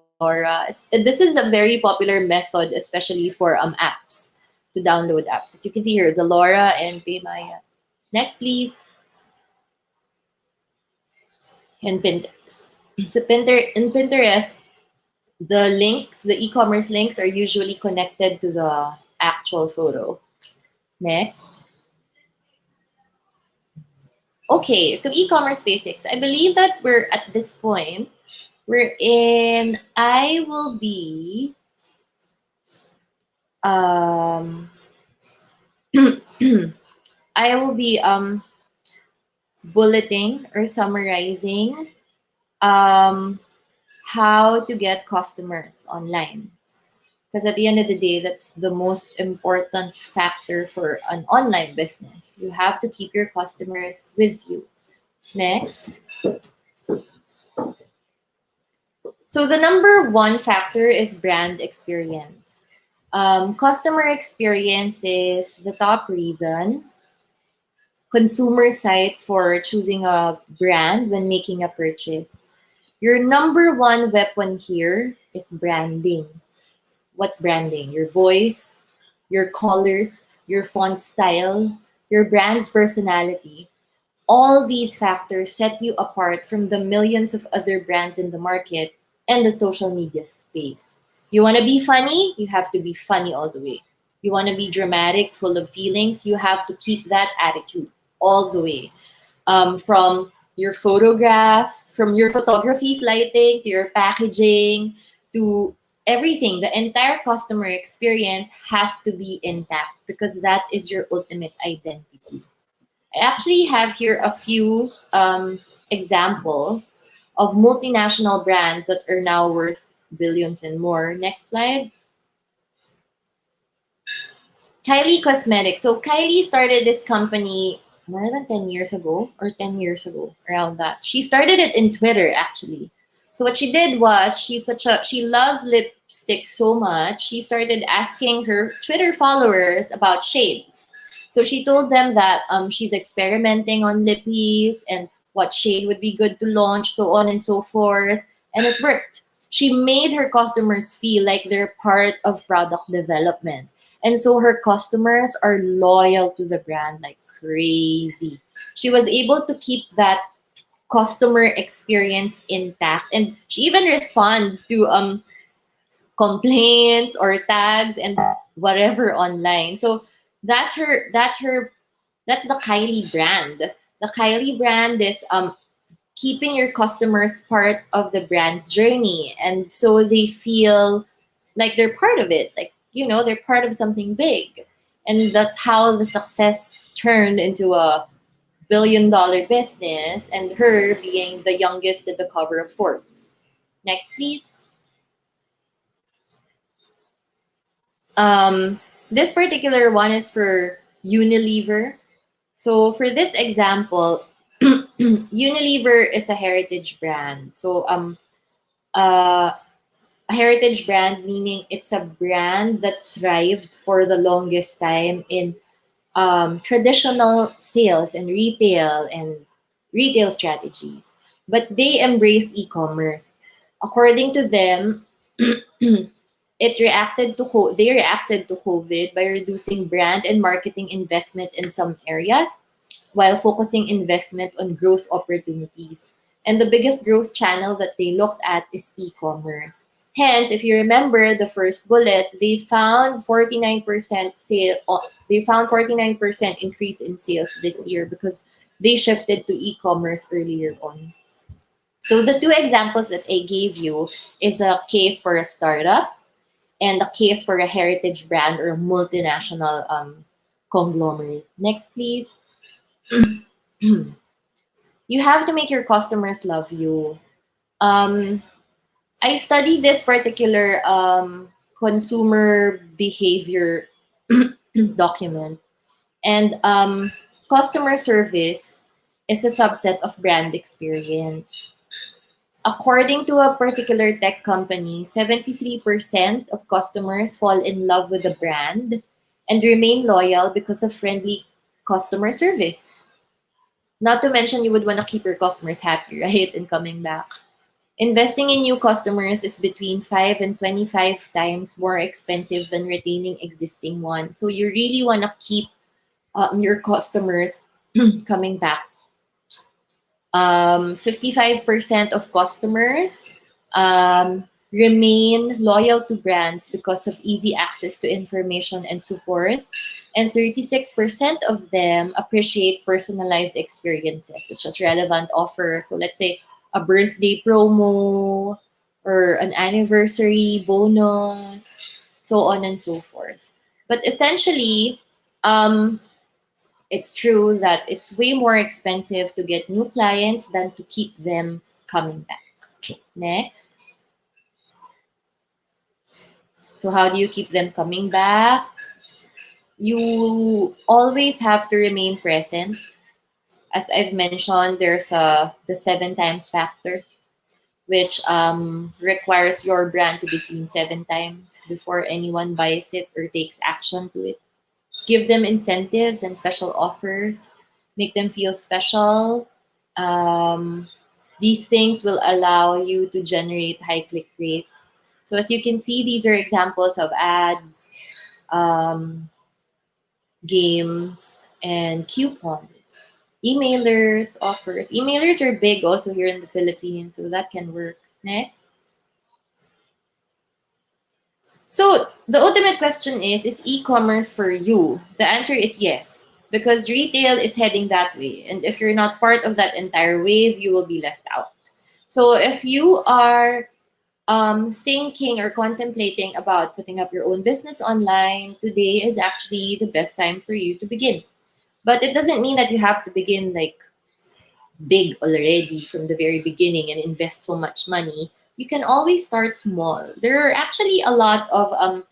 This is a very popular method, especially for apps, to download apps. As you can see here, Zalora and Paymaya. Next, please. And Pinterest. So in Pinterest, The links, the e-commerce links are usually connected to the actual photo. Next. Okay, so e-commerce basics. I believe that we're at this point. We're in, I will be um I will be bulleting or summarizing um how to get customers online. Because at the end of the day, that's the most important factor for an online business. You have to keep your customers with you. Next. So the number one factor is brand experience. Customer experience is the top reason consumer site for choosing a brand when making a purchase. Your number one weapon here is branding. What's branding? Your voice, your colors, your font style, your brand's personality. All these factors set you apart from the millions of other brands in the market and the social media space. You want to be funny? You have to be funny all the way. You want to be dramatic, full of feelings? You have to keep that attitude all the way. From your photographs, from your photography's lighting, to your packaging, to everything. The entire customer experience has to be intact because that is your ultimate identity. I actually have here a few examples of multinational brands that are now worth billions and more. Next slide. Kylie Cosmetics. So Kylie started this company more than 10 years ago or 10 years ago, around that. She started it in Twitter actually. So what she did was she loves lipstick so much, she started asking her Twitter followers about shades. So she told them that she's experimenting on lippies and what shade would be good to launch, so on and so forth. And it worked. She made her customers feel like they're part of product development. And so her customers are loyal to the brand like crazy. She was able to keep that customer experience intact, and she even responds to complaints or tags and whatever online. So that's the Kylie brand. The Kylie brand is keeping your customers part of the brand's journey, and so they feel like they're part of it, like they're part of something big. And that's how the success turned into a billion-dollar business, and her being the youngest at the cover of Forbes. Next, please. This particular one is for Unilever. So for this example, Unilever is a heritage brand. So uh, a heritage brand meaning it's a brand that thrived for the longest time in traditional sales and retail strategies, but they embrace e-commerce. According to them, they reacted to COVID by reducing brand and marketing investment in some areas while focusing investment on growth opportunities. And the biggest growth channel that they looked at is e-commerce. Hence, if you remember the first bullet, they found 49% increase in sales this year because they shifted to e-commerce earlier on. So the two examples that I gave you is a case for a startup and a case for a heritage brand or multinational conglomerate. Next, please. You have to make your customers love you. I studied this particular consumer behavior document, and customer service is a subset of brand experience. According to a particular tech company, 73% of customers fall in love with the brand and remain loyal because of friendly customer service. Not to mention, you would want to keep your customers happy, right? And coming back. Investing in new customers is between 5 and 25 times more expensive than retaining existing ones. So you really want to keep your customers coming back. 55% of customers remain loyal to brands because of easy access to information and support. And 36% of them appreciate personalized experiences, such as relevant offers. So let's say a birthday promo or an anniversary bonus, so on and so forth. But essentially, um, it's true that it's way more expensive to get new clients than to keep them coming back. Next. So how do you keep them coming back? You always have to remain present. As I've mentioned, there's the 7 times factor, which requires your brand to be seen 7 times before anyone buys it or takes action to it. Give them incentives and special offers. Make them feel special. Um, these things will allow you to generate high click rates. So as you can see, these are examples of ads, um, games, and coupons. Emailers, offers. Emailers are big also here in the Philippines, so that can work. Next. So the ultimate question is e-commerce for you? The answer is yes, because retail is heading that way. And if you're not part of that entire wave, you will be left out. So if you are thinking or contemplating about putting up your own business online, today is actually the best time for you to begin. But it doesn't mean that you have to begin like big already from the very beginning and invest so much money. You can always start small. There are actually a lot of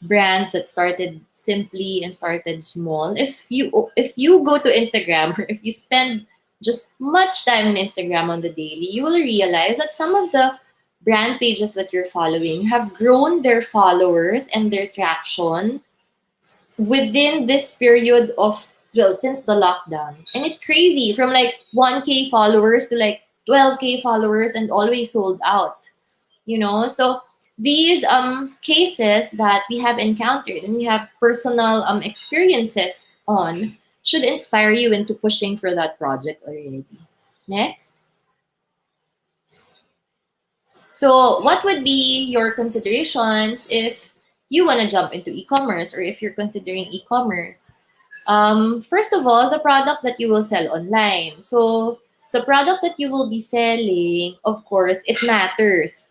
brands that started simply and started small. If you go to Instagram or if you spend just much time on Instagram on the daily, you will realize that some of the brand pages that you're following have grown their followers and their traction within this period of, well, since the lockdown. And it's crazy, from like 1K followers to like 12K followers and always sold out, so these cases that we have encountered and we have personal experiences on should inspire you into pushing for that project already. Next. So what would be your considerations if you want to jump into e-commerce, or if you're considering e-commerce? First of all, the products that you will sell online. So the products that you will be selling, of course, it matters.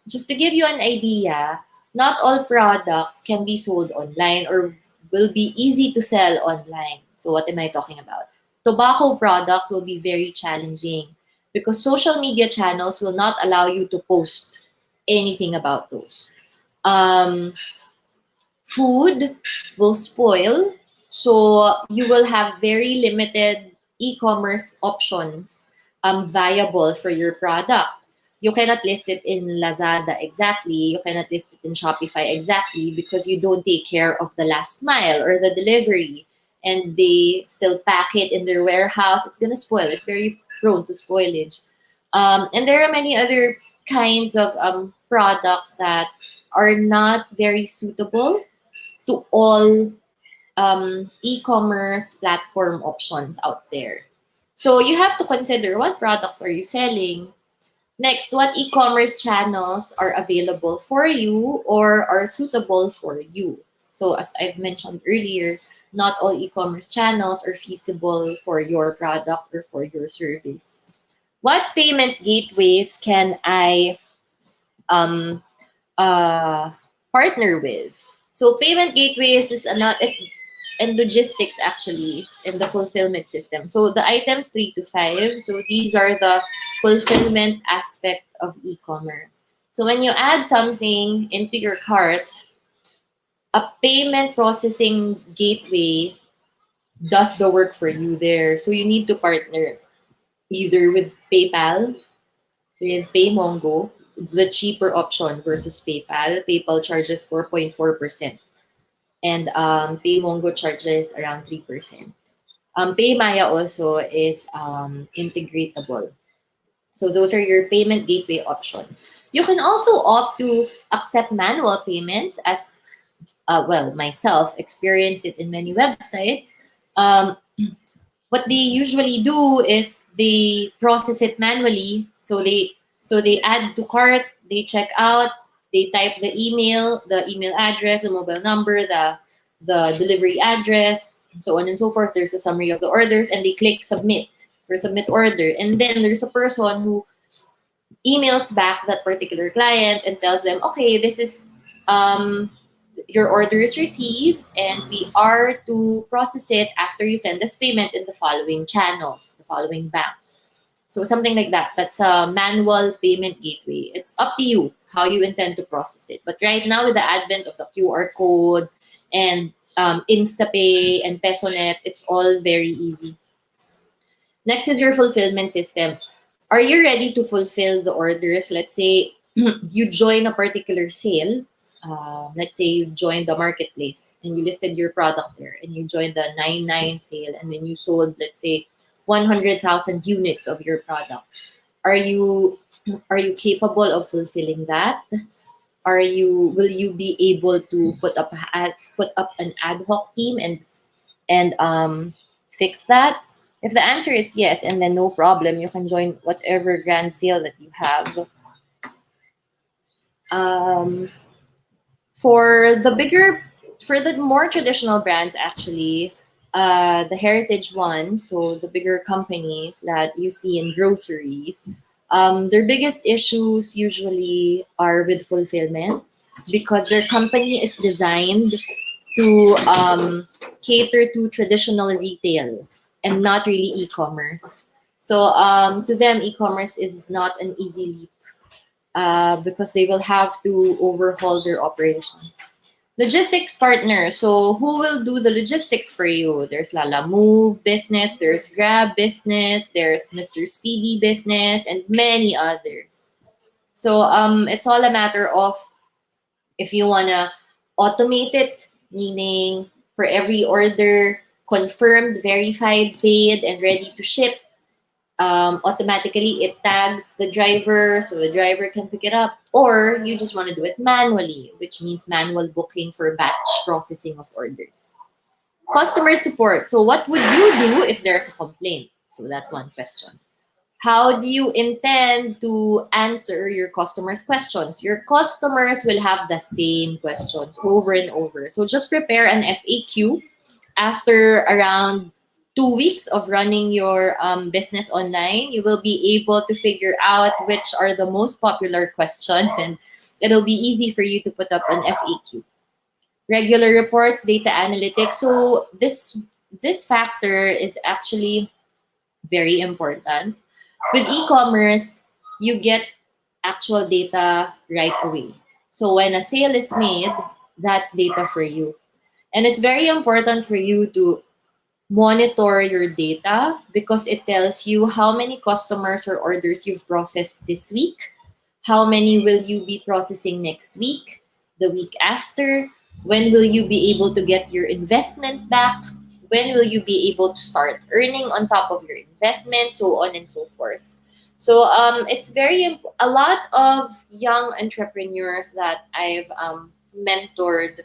Just to give you an idea, not all products can be sold online or will be easy to sell online. So what am I talking about? Tobacco products will be very challenging because social media channels will not allow you to post anything about those. Um, Food will spoil, so you will have very limited e-commerce options viable for your product. You cannot list it in Lazada exactly, you cannot list it in Shopify exactly, because you don't take care of the last mile or the delivery, and they still pack it in their warehouse. It's going to spoil. It's very prone to spoilage. And there are many other kinds of products that are not very suitable to all e-commerce platform options out there. So you have to consider, what products are you selling? Next, what e-commerce channels are available for you or are suitable for you? So as I've mentioned earlier, not all e-commerce channels are feasible for your product or for your service. What payment gateways can I um, partner with? So payment gateways is another, and logistics actually in the fulfillment system. So the items 3 to 5. So these are the fulfillment aspect of e-commerce. So when you add something into your cart, a payment processing gateway does the work for you there. So you need to partner either with PayPal, with PayMongo, the cheaper option versus PayPal. PayPal charges 4.4%. And PayMongo charges around 3%. PayMaya also is integratable. So those are your payment gateway options. You can also opt to accept manual payments, as myself experienced it in many websites. What they usually do is they process it manually. So they add to cart They check out, they type the email address, the mobile number, the delivery address, and so on and so forth. There's a summary of the orders, and they click submit or submit order. And then there's a person who emails back that particular client and tells them, okay, this is your order is received, and we are to process it after you send this payment in the following channels, the following banks. So something like that. That's a manual payment gateway. It's up to you how you intend to process it. But right now, with the advent of the QR codes and InstaPay and PesoNet, it's all very easy. Next is your fulfillment system. Are you ready to fulfill the orders? Let's say you join a particular sale. Let's say you joined the marketplace and you listed your product there, and you joined the 9/9 sale, and then you sold, let's say, 100,000 units of your product. Are you capable of fulfilling that? Will you be able to put up an ad hoc team and fix that? If the answer is yes, and then no problem, you can join whatever grand sale that you have. For the more traditional brands, actually, the heritage ones, so the bigger companies that you see in groceries, their biggest issues usually are with fulfillment, because their company is designed to cater to traditional retail and not really e-commerce. So to them, e-commerce is not an easy leap, because they will have to overhaul their operations. Logistics partner. So who will do the logistics for you? There's Lala Move business, there's Grab business, there's Mr. Speedy business, and many others. So it's all a matter of if you wanna automate it, meaning for every order confirmed, verified, paid, and ready to ship, automatically it tags the driver so the driver can pick it up, or you just want to do it manually, which means manual booking for batch processing of orders. Customer support. So what would you do if there's a complaint? So that's one question. How do you intend to answer your customers' questions? Your customers will have the same questions over and over. So just prepare an FAQ. After around 2 weeks of running your business online, you will be able to figure out which are the most popular questions, and it'll be easy for you to put up an FAQ. Regular reports, data analytics. So this factor is actually very important. With e-commerce, you get actual data right away. So when a sale is made, that's data for you. And it's very important for you to monitor your data, because it tells you how many customers or orders you've processed this week, how many will you be processing next week, the week after, when will you be able to get your investment back, when will you be able to start earning on top of your investment, so on and so forth. So it's a lot of young entrepreneurs that I've mentored,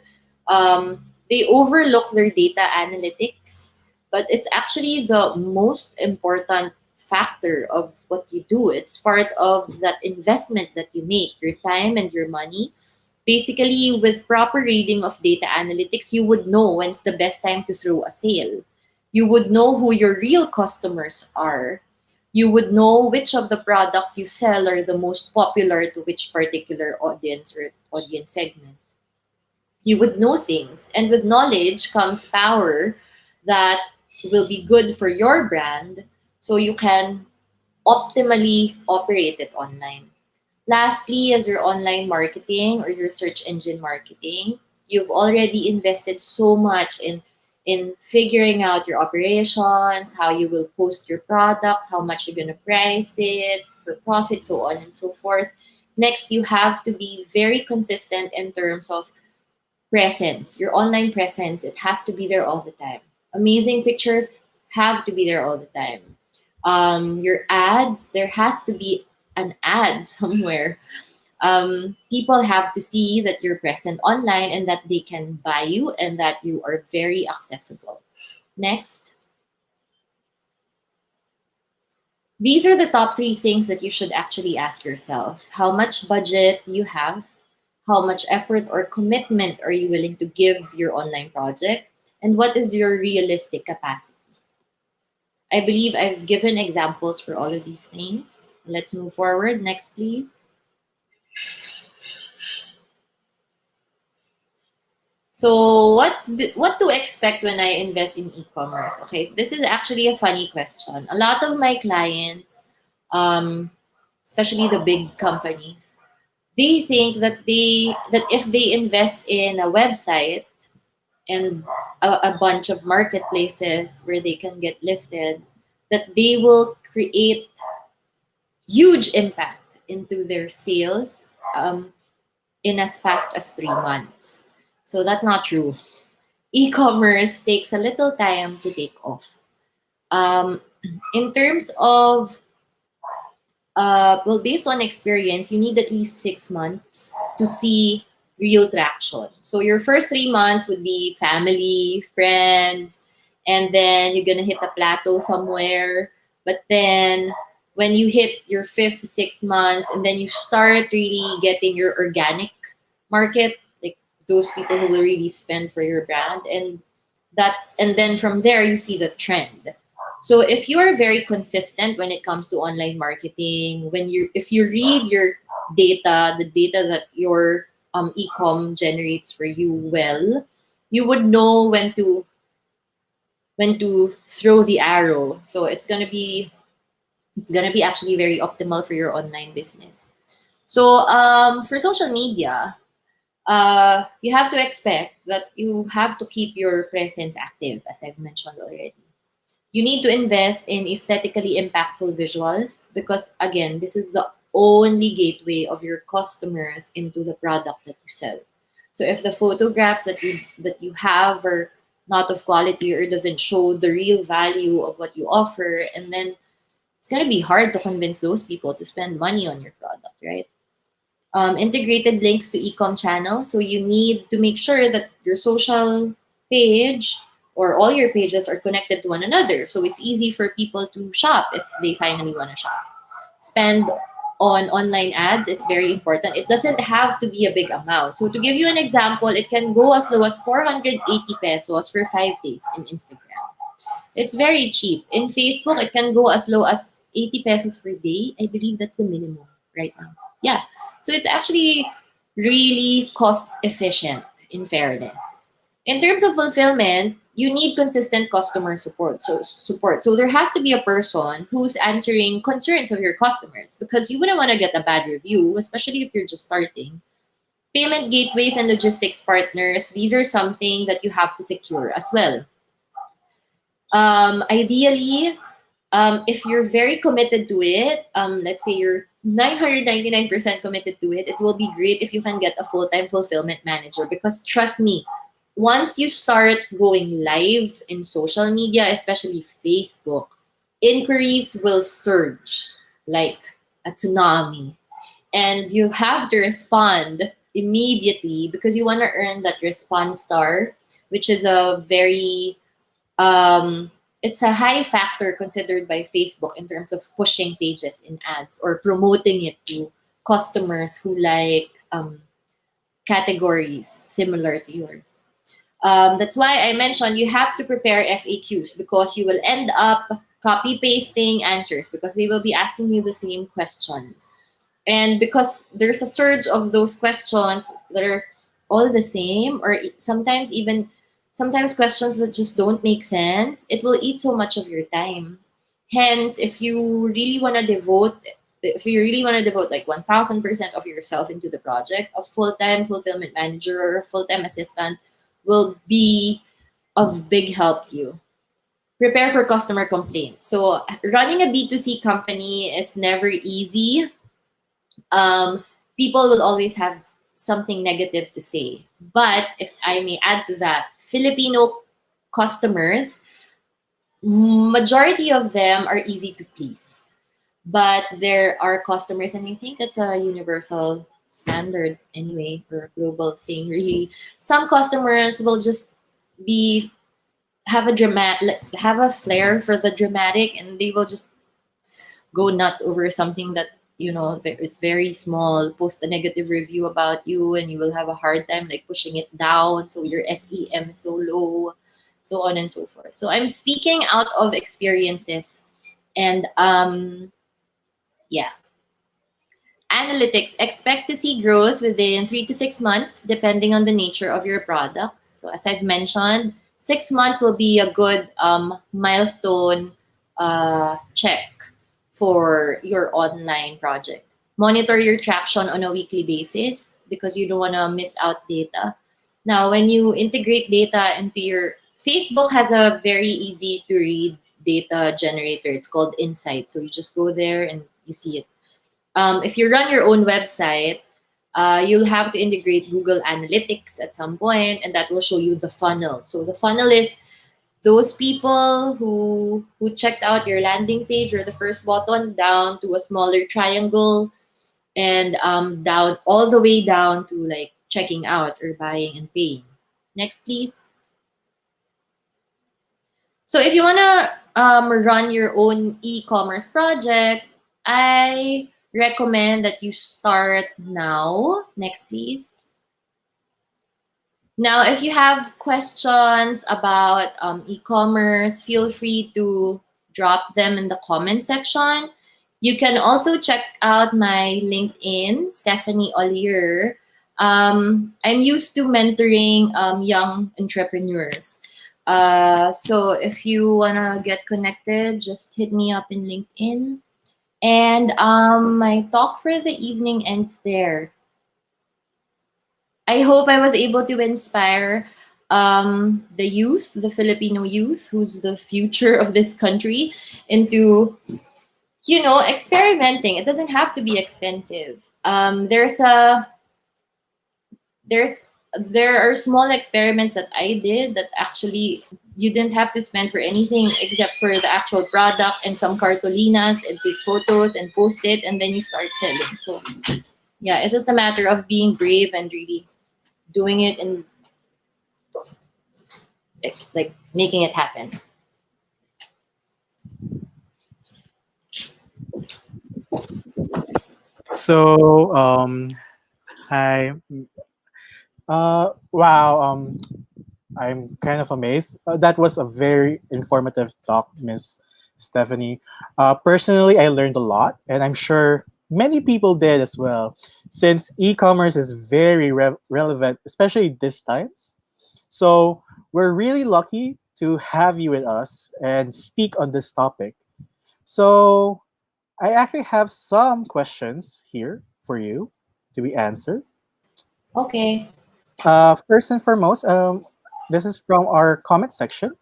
they overlook their data analytics, but it's actually the most important factor of what you do. It's part of that investment that you make, your time and your money. Basically, with proper reading of data analytics, you would know when's the best time to throw a sale. You would know who your real customers are. You would know which of the products you sell are the most popular to which particular audience or audience segment. You would know things. And with knowledge comes power that will be good for your brand, so you can optimally operate it online. Lastly, as your online marketing or your search engine marketing, you've already invested so much in figuring out your operations, how you will post your products, how much you're going to price it for profit, so on and so forth. Next, you have to be very consistent in terms of presence, your online presence. It has to be there all the time. Amazing pictures have to be there all the time. Your ads, there has to be an ad somewhere. People have to see that you're present online and that they can buy you and that you are very accessible. Next. These are the top three things that you should actually ask yourself. How much budget do you have? How much effort or commitment are you willing to give your online project? And what is your realistic capacity? I believe I've given examples for all of these things. Let's move forward. Next, please. So what to expect when I invest in e-commerce? Okay, this is actually a funny question. A lot of my clients, um, especially the big companies, they think that if they invest in a website and a bunch of marketplaces where they can get listed, that they will create huge impact into their sales in as fast as 3 months. So that's not true. E-commerce takes a little time to take off. Um, in terms of well, based on experience, you need at least 6 months to see real traction. So your first 3 months would be family, friends, and then you're gonna hit a plateau somewhere. But then when you hit your fifth, 6 months, and then you start really getting your organic market, like those people who will really spend for your brand, and then from there you see the trend. So if you are very consistent when it comes to online marketing, if you read your data, the data that your ecom generates for you well, you would know when to throw the arrow. So it's gonna be actually very optimal for your online business. So for social media, you have to expect that you have to keep your presence active, as I've mentioned already. You need to invest in aesthetically impactful visuals because, again, this is the only gateway of your customers into the product that you sell. So if the photographs that you have are not of quality or doesn't show the real value of what you offer, and then it's gonna be hard to convince those people to spend money on your product, right? Integrated links to ecom channels. So you need to make sure that your social page or all your pages are connected to one another. So it's easy for people to shop if they finally want to shop. Spend on online ads, it's very important. It doesn't have to be a big amount. So to give you an example, it can go as low as 480 pesos for 5 days in Instagram. It's very cheap. In Facebook, it can go as low as 80 pesos per day. I believe that's the minimum right now. Yeah. So it's actually really cost efficient in fairness. In terms of fulfillment, you need consistent customer support. So there has to be a person who's answering concerns of your customers because you wouldn't want to get a bad review, especially if you're just starting. Payment gateways and logistics partners, these are something that you have to secure as well. Ideally, if you're very committed to it, let's say you're 999% committed to it, it will be great if you can get a full-time fulfillment manager because trust me, once you start going live in social media, especially Facebook, inquiries will surge like a tsunami. And you have to respond immediately because you want to earn that response star, which is a very it's a high factor considered by Facebook in terms of pushing pages in ads or promoting it to customers who like categories similar to yours. That's why I mentioned you have to prepare FAQs because you will end up copy pasting answers because they will be asking you the same questions. And because there's a surge of those questions that are all the same, or sometimes questions that just don't make sense, it will eat so much of your time. Hence, if you really want to devote like 1000% of yourself into the project, a full-time fulfillment manager or a full-time assistant will be of big help to you. Prepare for customer complaints. So running a B2C company is never easy. um, People will always have something negative to say. But if I may add to that, Filipino customers, majority of them are easy to please. But there are customers, and I think that's a universal standard anyway, or a global thing really. Some customers will just be have a flair for the dramatic, and they will just go nuts over something that is very small, post a negative review about you, and you will have a hard time like pushing it down, so your SEM is so low, so on and so forth. So I'm speaking out of experiences. And yeah. Analytics, expect to see growth within 3 to 6 months, depending on the nature of your products. So, as I've mentioned, 6 months will be a good milestone check for your online project. Monitor your traction on a weekly basis because you don't want to miss out data. Now, when you integrate data into your Facebook has a very easy to read data generator. It's called Insight. So you just go there and you see it. If you run your own website, you'll have to integrate Google Analytics at some point, and that will show you the funnel. So the funnel is those people who checked out your landing page or the first button down to a smaller triangle, and down all the way down to like checking out or buying and paying. Next, please. So if you want to run your own e-commerce project, I recommend that you start now. Next, please. Now, if you have questions about e-commerce, feel free to drop them in the comment section. You can also check out my LinkedIn, Stephanie Oller. I'm used to mentoring young entrepreneurs. So if you want to get connected, just hit me up in LinkedIn. And my talk for the evening ends there. I hope I was able to inspire the youth, the Filipino youth, who's the future of this country, into experimenting. It doesn't have to be expensive. There's there are small experiments that I did that actually you didn't have to spend for anything except for the actual product and some cartolinas and take photos and post it, and then you start selling. So yeah, it's just a matter of being brave and really doing it and like making it happen. So, hi. Wow. I'm kind of amazed. That was a very informative talk, Miss Stephanie. Personally, I learned a lot, and I'm sure many people did as well, since e-commerce is very relevant, especially these times. So we're really lucky to have you with us and speak on this topic. So I actually have some questions here for you to be answered. Okay. First and foremost, this is from our comment section.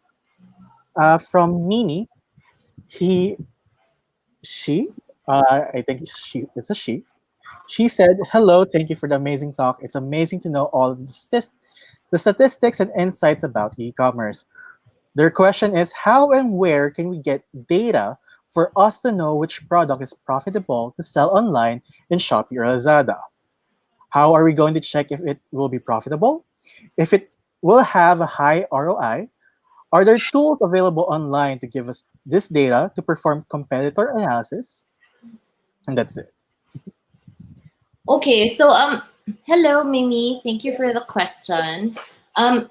From Nini, he, she, I think it's a she. She said, "Hello, thank you for the amazing talk. It's amazing to know all of the statistics and insights about e-commerce. Their question is, how and where can we get data for us to know which product is profitable to sell online in Shopee or Lazada? How are we going to check if it will be profitable? If it will have a high ROI? Are there tools available online to give us this data to perform competitor analysis?" And that's it. Okay. So hello Mimi. Thank you for the question. Um,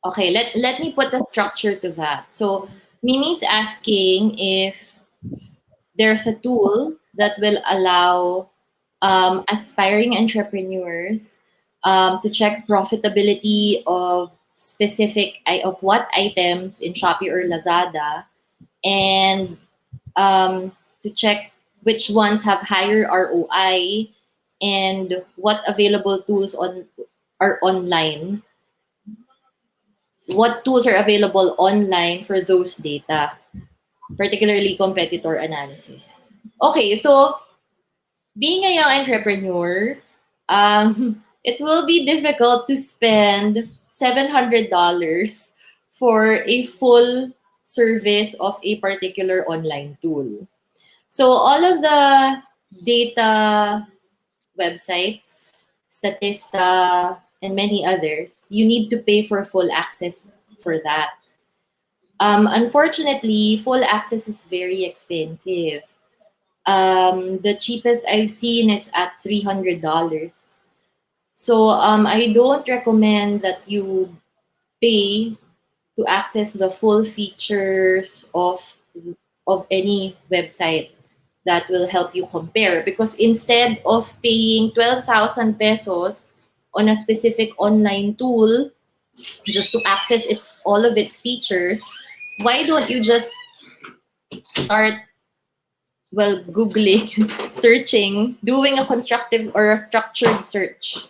okay. Let me put a structure to that. So Mimi's asking if there's a tool that will allow aspiring entrepreneurs to check profitability of of what items in Shopee or Lazada, and to check which ones have higher ROI and what available tools are online. What tools are available online for those data, particularly competitor analysis. Okay, so being a young entrepreneur, it will be difficult to spend $700 for a full service of a particular online tool. So all of the data websites, Statista, and many others, you need to pay for full access for that. Unfortunately, full access is very expensive. The cheapest I've seen is at $300. So I don't recommend that you pay to access the full features of any website that will help you compare, because instead of paying 12,000 pesos on a specific online tool just to access its all of its features, why don't you just start, well, googling, searching, doing a constructive or a structured search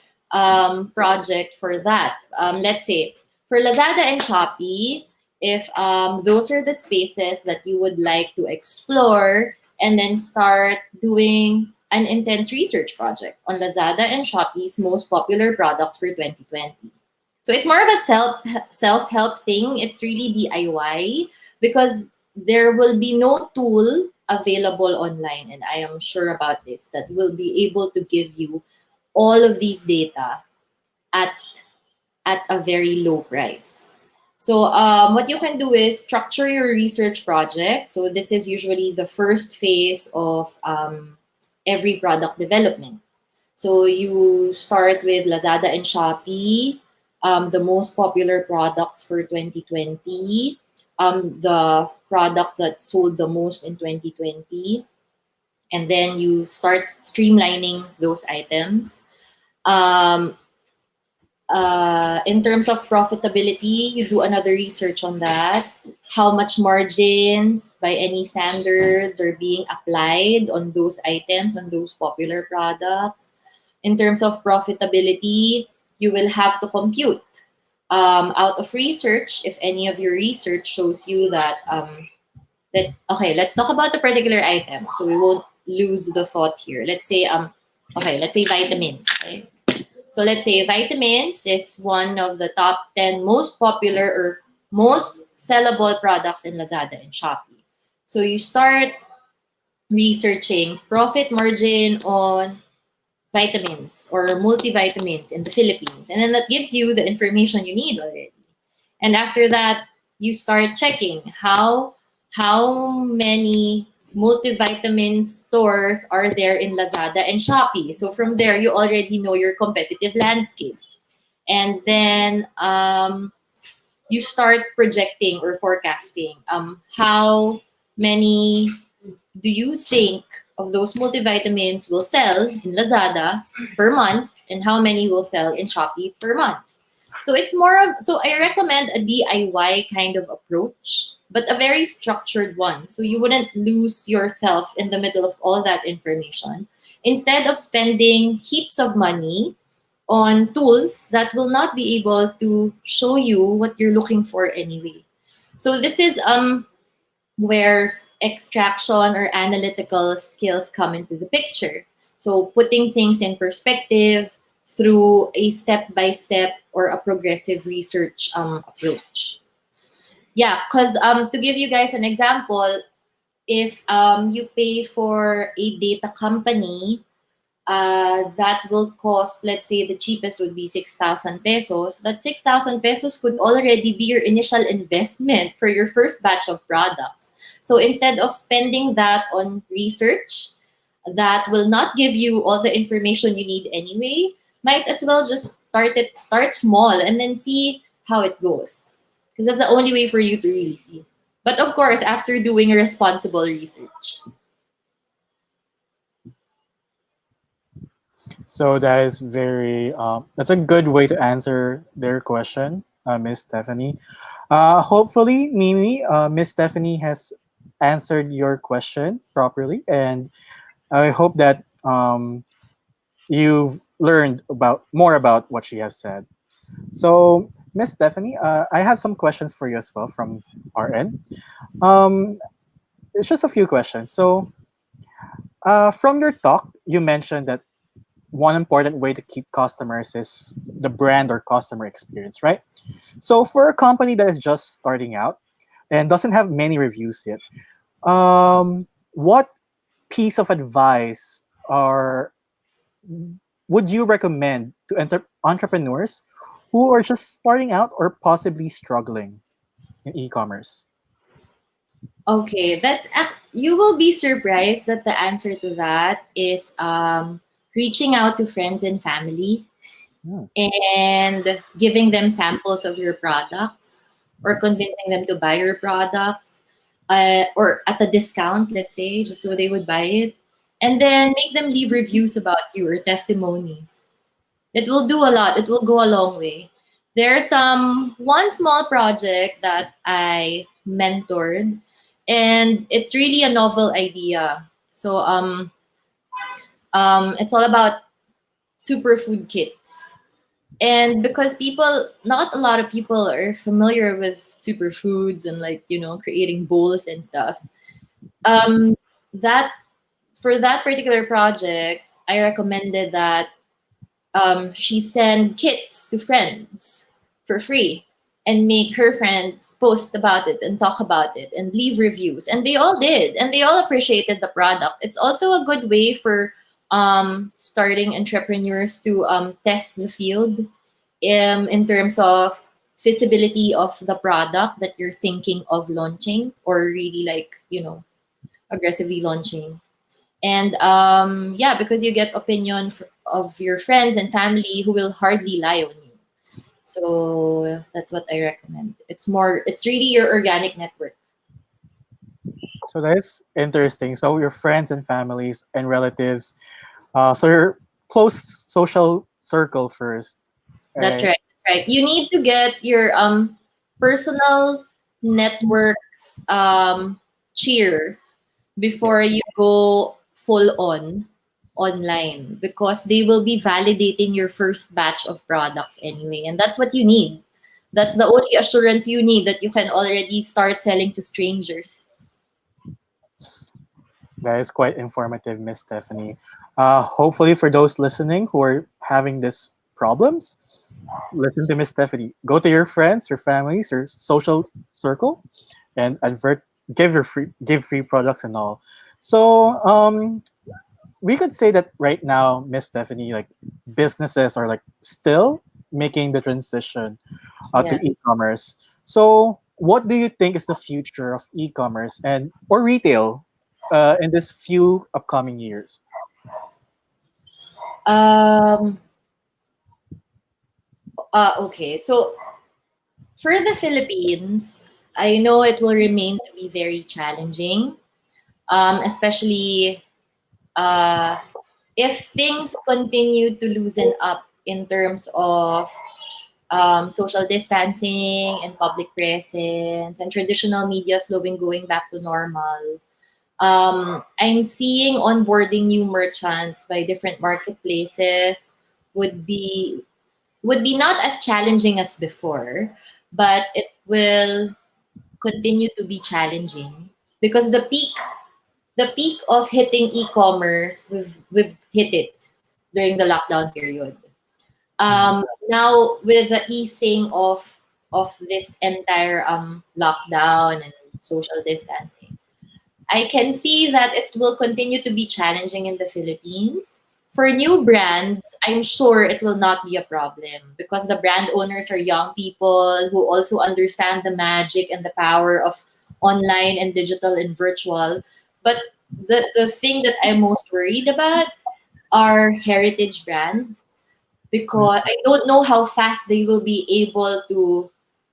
project for that. Let's say for Lazada and Shopee, if those are the spaces that you would like to explore, and then start doing an intense research project on Lazada and Shopee's most popular products for 2020. So it's more of a self help thing. It's really DIY, because there will be no tool available online, and I am sure about this, that will be able to give you all of these data at a very low price. So what you can do is structure your research project. So this is usually the first phase of every product development. So you start with Lazada and Shopee, the most popular products for 2020, the product that sold the most in 2020, and then you start streamlining those items. Um, in terms of profitability, you do another research on that. How much margins by any standards are being applied on those items, on those popular products. In terms of profitability, you will have to compute. Out of research, if any of your research shows you that, okay, let's talk about the particular item so we won't lose the thought here. Let's say vitamins. Okay? So let's say vitamins is one of the top 10 most popular or most sellable products in Lazada and Shopee. So you start researching profit margin on vitamins or multivitamins in the Philippines. And then that gives you the information you need already. And after that, you start checking how many multivitamin stores are there in Lazada and Shopee. So from there, you already know your competitive landscape. And then you start projecting or forecasting how many do you think of those multivitamins will sell in Lazada per month, and how many will sell in Shopee per month. So it's more of, so I recommend a DIY kind of approach, but a very structured one. So you wouldn't lose yourself in the middle of all that information. Instead of spending heaps of money on tools that will not be able to show you what you're looking for anyway. So this is where extraction or analytical skills come into the picture. So putting things in perspective through a step-by-step or a progressive research approach. Yeah, because to give you guys an example, if you pay for a data company, that will cost, let's say the cheapest would be 6,000 pesos. That 6,000 pesos could already be your initial investment for your first batch of products. So instead of spending that on research, that will not give you all the information you need anyway, might as well just start small and then see how it goes. Because that's the only way for you to really see. But of course, after doing responsible research. So that is very that's a good way to answer their question, Miss Stephanie. Hopefully, Mimi, Miss Stephanie has answered your question properly, and I hope that you've learned about more about what she has said. So, Miss Stephanie, I have some questions for you as well from our end. Um, it's just a few questions. So, from your talk, you mentioned that one important way to keep customers is the brand or customer experience, right? So, for a company that is just starting out and doesn't have many reviews yet, what piece of advice or would you recommend to entrepreneurs who are just starting out or possibly struggling in e-commerce? Okay, you will be surprised that the answer to that is reaching out to friends and family Hmm. and giving them samples of your products or convincing them to buy your products or at a discount, let's say, just so they would buy it. And then make them leave reviews about you or testimonies. It will do a lot. It will go a long way. There's one small project that I mentored, and it's really a novel idea. So it's all about superfood kits. And because not a lot of people are familiar with superfoods and like creating bowls and stuff. Um, that For that particular project, I recommended that she send kits to friends for free and make her friends post about it and talk about it and leave reviews. And they all did, and they all appreciated the product. It's also a good way for starting entrepreneurs to test the field in terms of feasibility of the product that you're thinking of launching or really like aggressively launching. And yeah, because you get of your friends and family who will hardly lie on you. So that's what I recommend. It's really your organic network. So that's interesting. So your friends and families and relatives, so your close social circle first, That's right? right. That's right. You need to get your personal networks cheer Yeah, before you go full on online because they will be validating your first batch of products anyway, and that's what you need. That's the only assurance you need that you can already start selling to strangers. that is quite informative, Miss Stephanie. Hopefully, for those listening who are having these problems, listen to Miss Stephanie. Go to your friends, your families, your social circle, and give free products and all. So we could say that right now, Miss Stephanie, like businesses are like still making the transition to Yeah. e-commerce. So what do you think is the future of e-commerce and or retail in this few upcoming years? um okay, so for the Philippines, I know it will remain to be very challenging, especially uh if things continue to loosen up in terms of social distancing and public presence and traditional media slowing going back to normal. I'm seeing onboarding new merchants by different marketplaces would be would be not as challenging as before, but it will continue to be challenging because the peak of hitting e-commerce, we've hit it during the lockdown period. Mhm. Now with the easing of this entire lockdown and social distancing, I can see that it will continue to be challenging in the Philippines. For new brands, I'm sure it will not be a problem because the brand owners are young people who also understand the magic and the power of online and digital and virtual. But the thing that I'm most worried about are heritage brands Mhm. because I don't know how fast they will be able to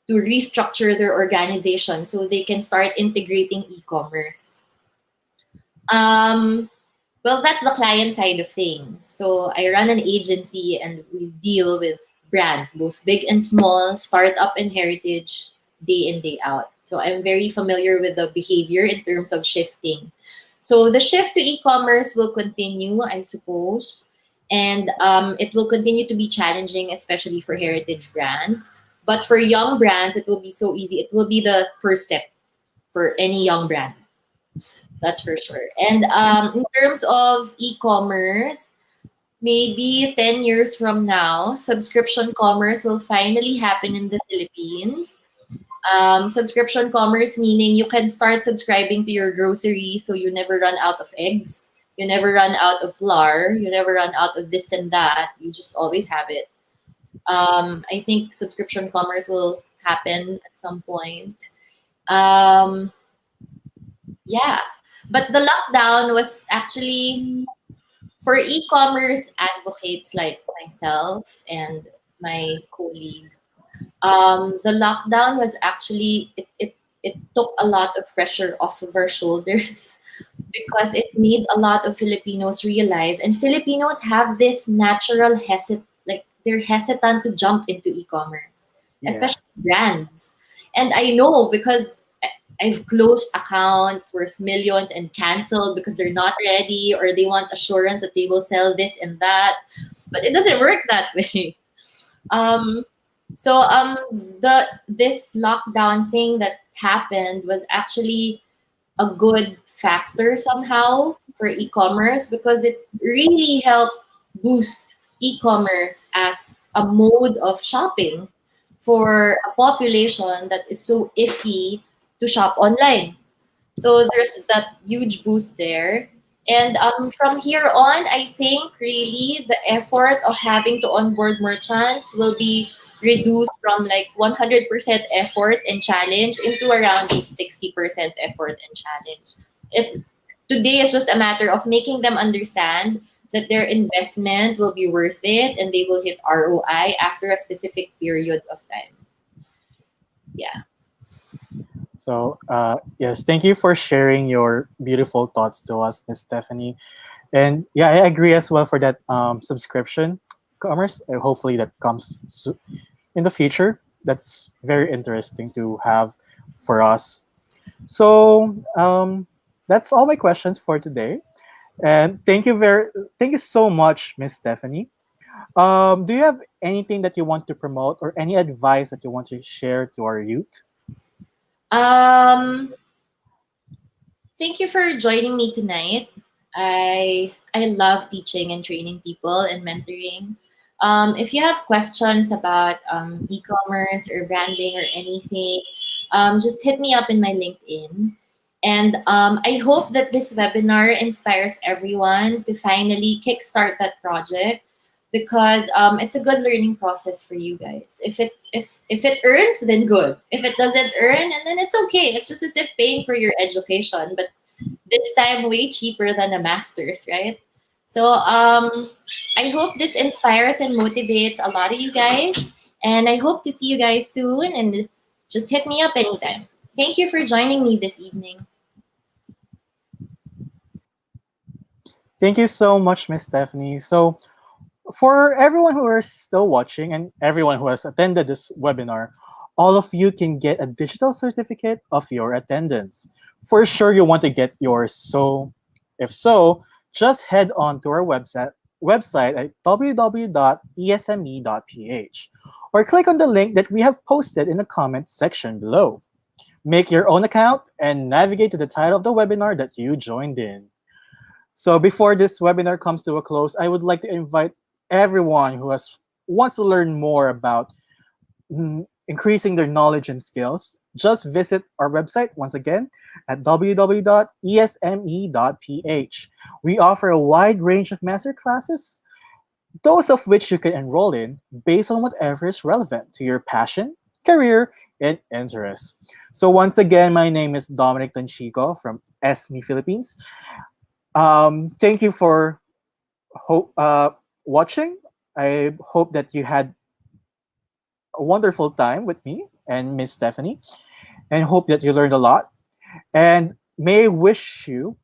restructure their organization so they can start integrating e-commerce. Um, well, that's the client side of things. So I run an agency and we deal with brands, both big and small, startup and heritage, day in, day out. So I'm very familiar with the behavior in terms of shifting. So the shift to e-commerce will continue, I suppose, and it will continue to be challenging, especially for heritage brands. But for young brands, it will be so easy. It will be the first step for any young brand, that's for sure. And in terms of e-commerce, maybe 10 years from now, subscription commerce will finally happen in the Philippines. Subscription commerce meaning you can start subscribing to your groceries so you never run out of eggs, you never run out of flour, you never run out of this and that. You just always have it. I think subscription commerce will happen at some point. Um, Yeah. But the lockdown was actually for e-commerce advocates like myself and my colleagues. The lockdown was actually it took a lot of pressure off of our shoulders because it made a lot of Filipinos realize, and Filipinos have this natural like they're hesitant to jump into e-commerce, Yeah. especially brands. And I know because I've closed accounts worth millions and canceled because they're not ready or they want assurance that they will sell this and that, but it doesn't work that way. Um, the this lockdown thing that happened was actually a good factor somehow for e-commerce because it really helped boost e-commerce as a mode of shopping for a population that is so iffy to shop online. So there's that huge boost there. And from here on, I think really the effort of having to onboard merchants will be reduced from like 100% effort and challenge into around the 60% effort and challenge. It's today is just a matter of making them understand that their investment will be worth it and they will hit ROI after a specific period of time. Yeah. So, yes, thank you for sharing your beautiful thoughts to us, Miss Stephanie. And yeah, I agree as well for that subscription commerce. Hopefully, that comes in the future. That's very interesting to have for us. So, that's all my questions for today. And thank you so much, Miss Stephanie. Do you have anything that you want to promote or any advice that you want to share to our youth? Um, Thank you for joining me tonight. I love teaching and training people and mentoring. If you have questions about e-commerce or branding or anything, just hit me up in my LinkedIn. And I hope that this webinar inspires everyone to finally kickstart that project because it's a good learning process for you guys. If it earns, then good. If it doesn't earn, and then it's okay. It's just as if paying for your education, but this time way cheaper than a master's, right? So I hope this inspires and motivates a lot of you guys, and I hope to see you guys soon. And just hit me up anytime. Thank you for joining me this evening. Thank you so much, Miss Stephanie. So, for everyone who is still watching and everyone who has attended this webinar, all of you can get a digital certificate of your attendance. For sure, you want to get yours. So, if so, just head on to our website at www.esme.ph or click on the link that we have posted in the comments section below. Make your own account and navigate to the title of the webinar that you joined in. So before this webinar comes to a close, I would like to invite everyone who wants to learn more about increasing their knowledge and skills. Just visit our website once again at www.esme.ph. We offer a wide range of master classes, those of which you can enroll in based on whatever is relevant to your passion, career, and interests. So once again, my name is Dominic Tanchico from ESME Philippines. Thank you for watching. I hope that you had a wonderful time with me and Miss Stephanie, and hope that you learned a lot. And may I wish you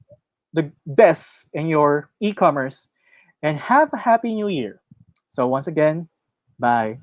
the best in your e-commerce and have a happy new year. So once again, bye.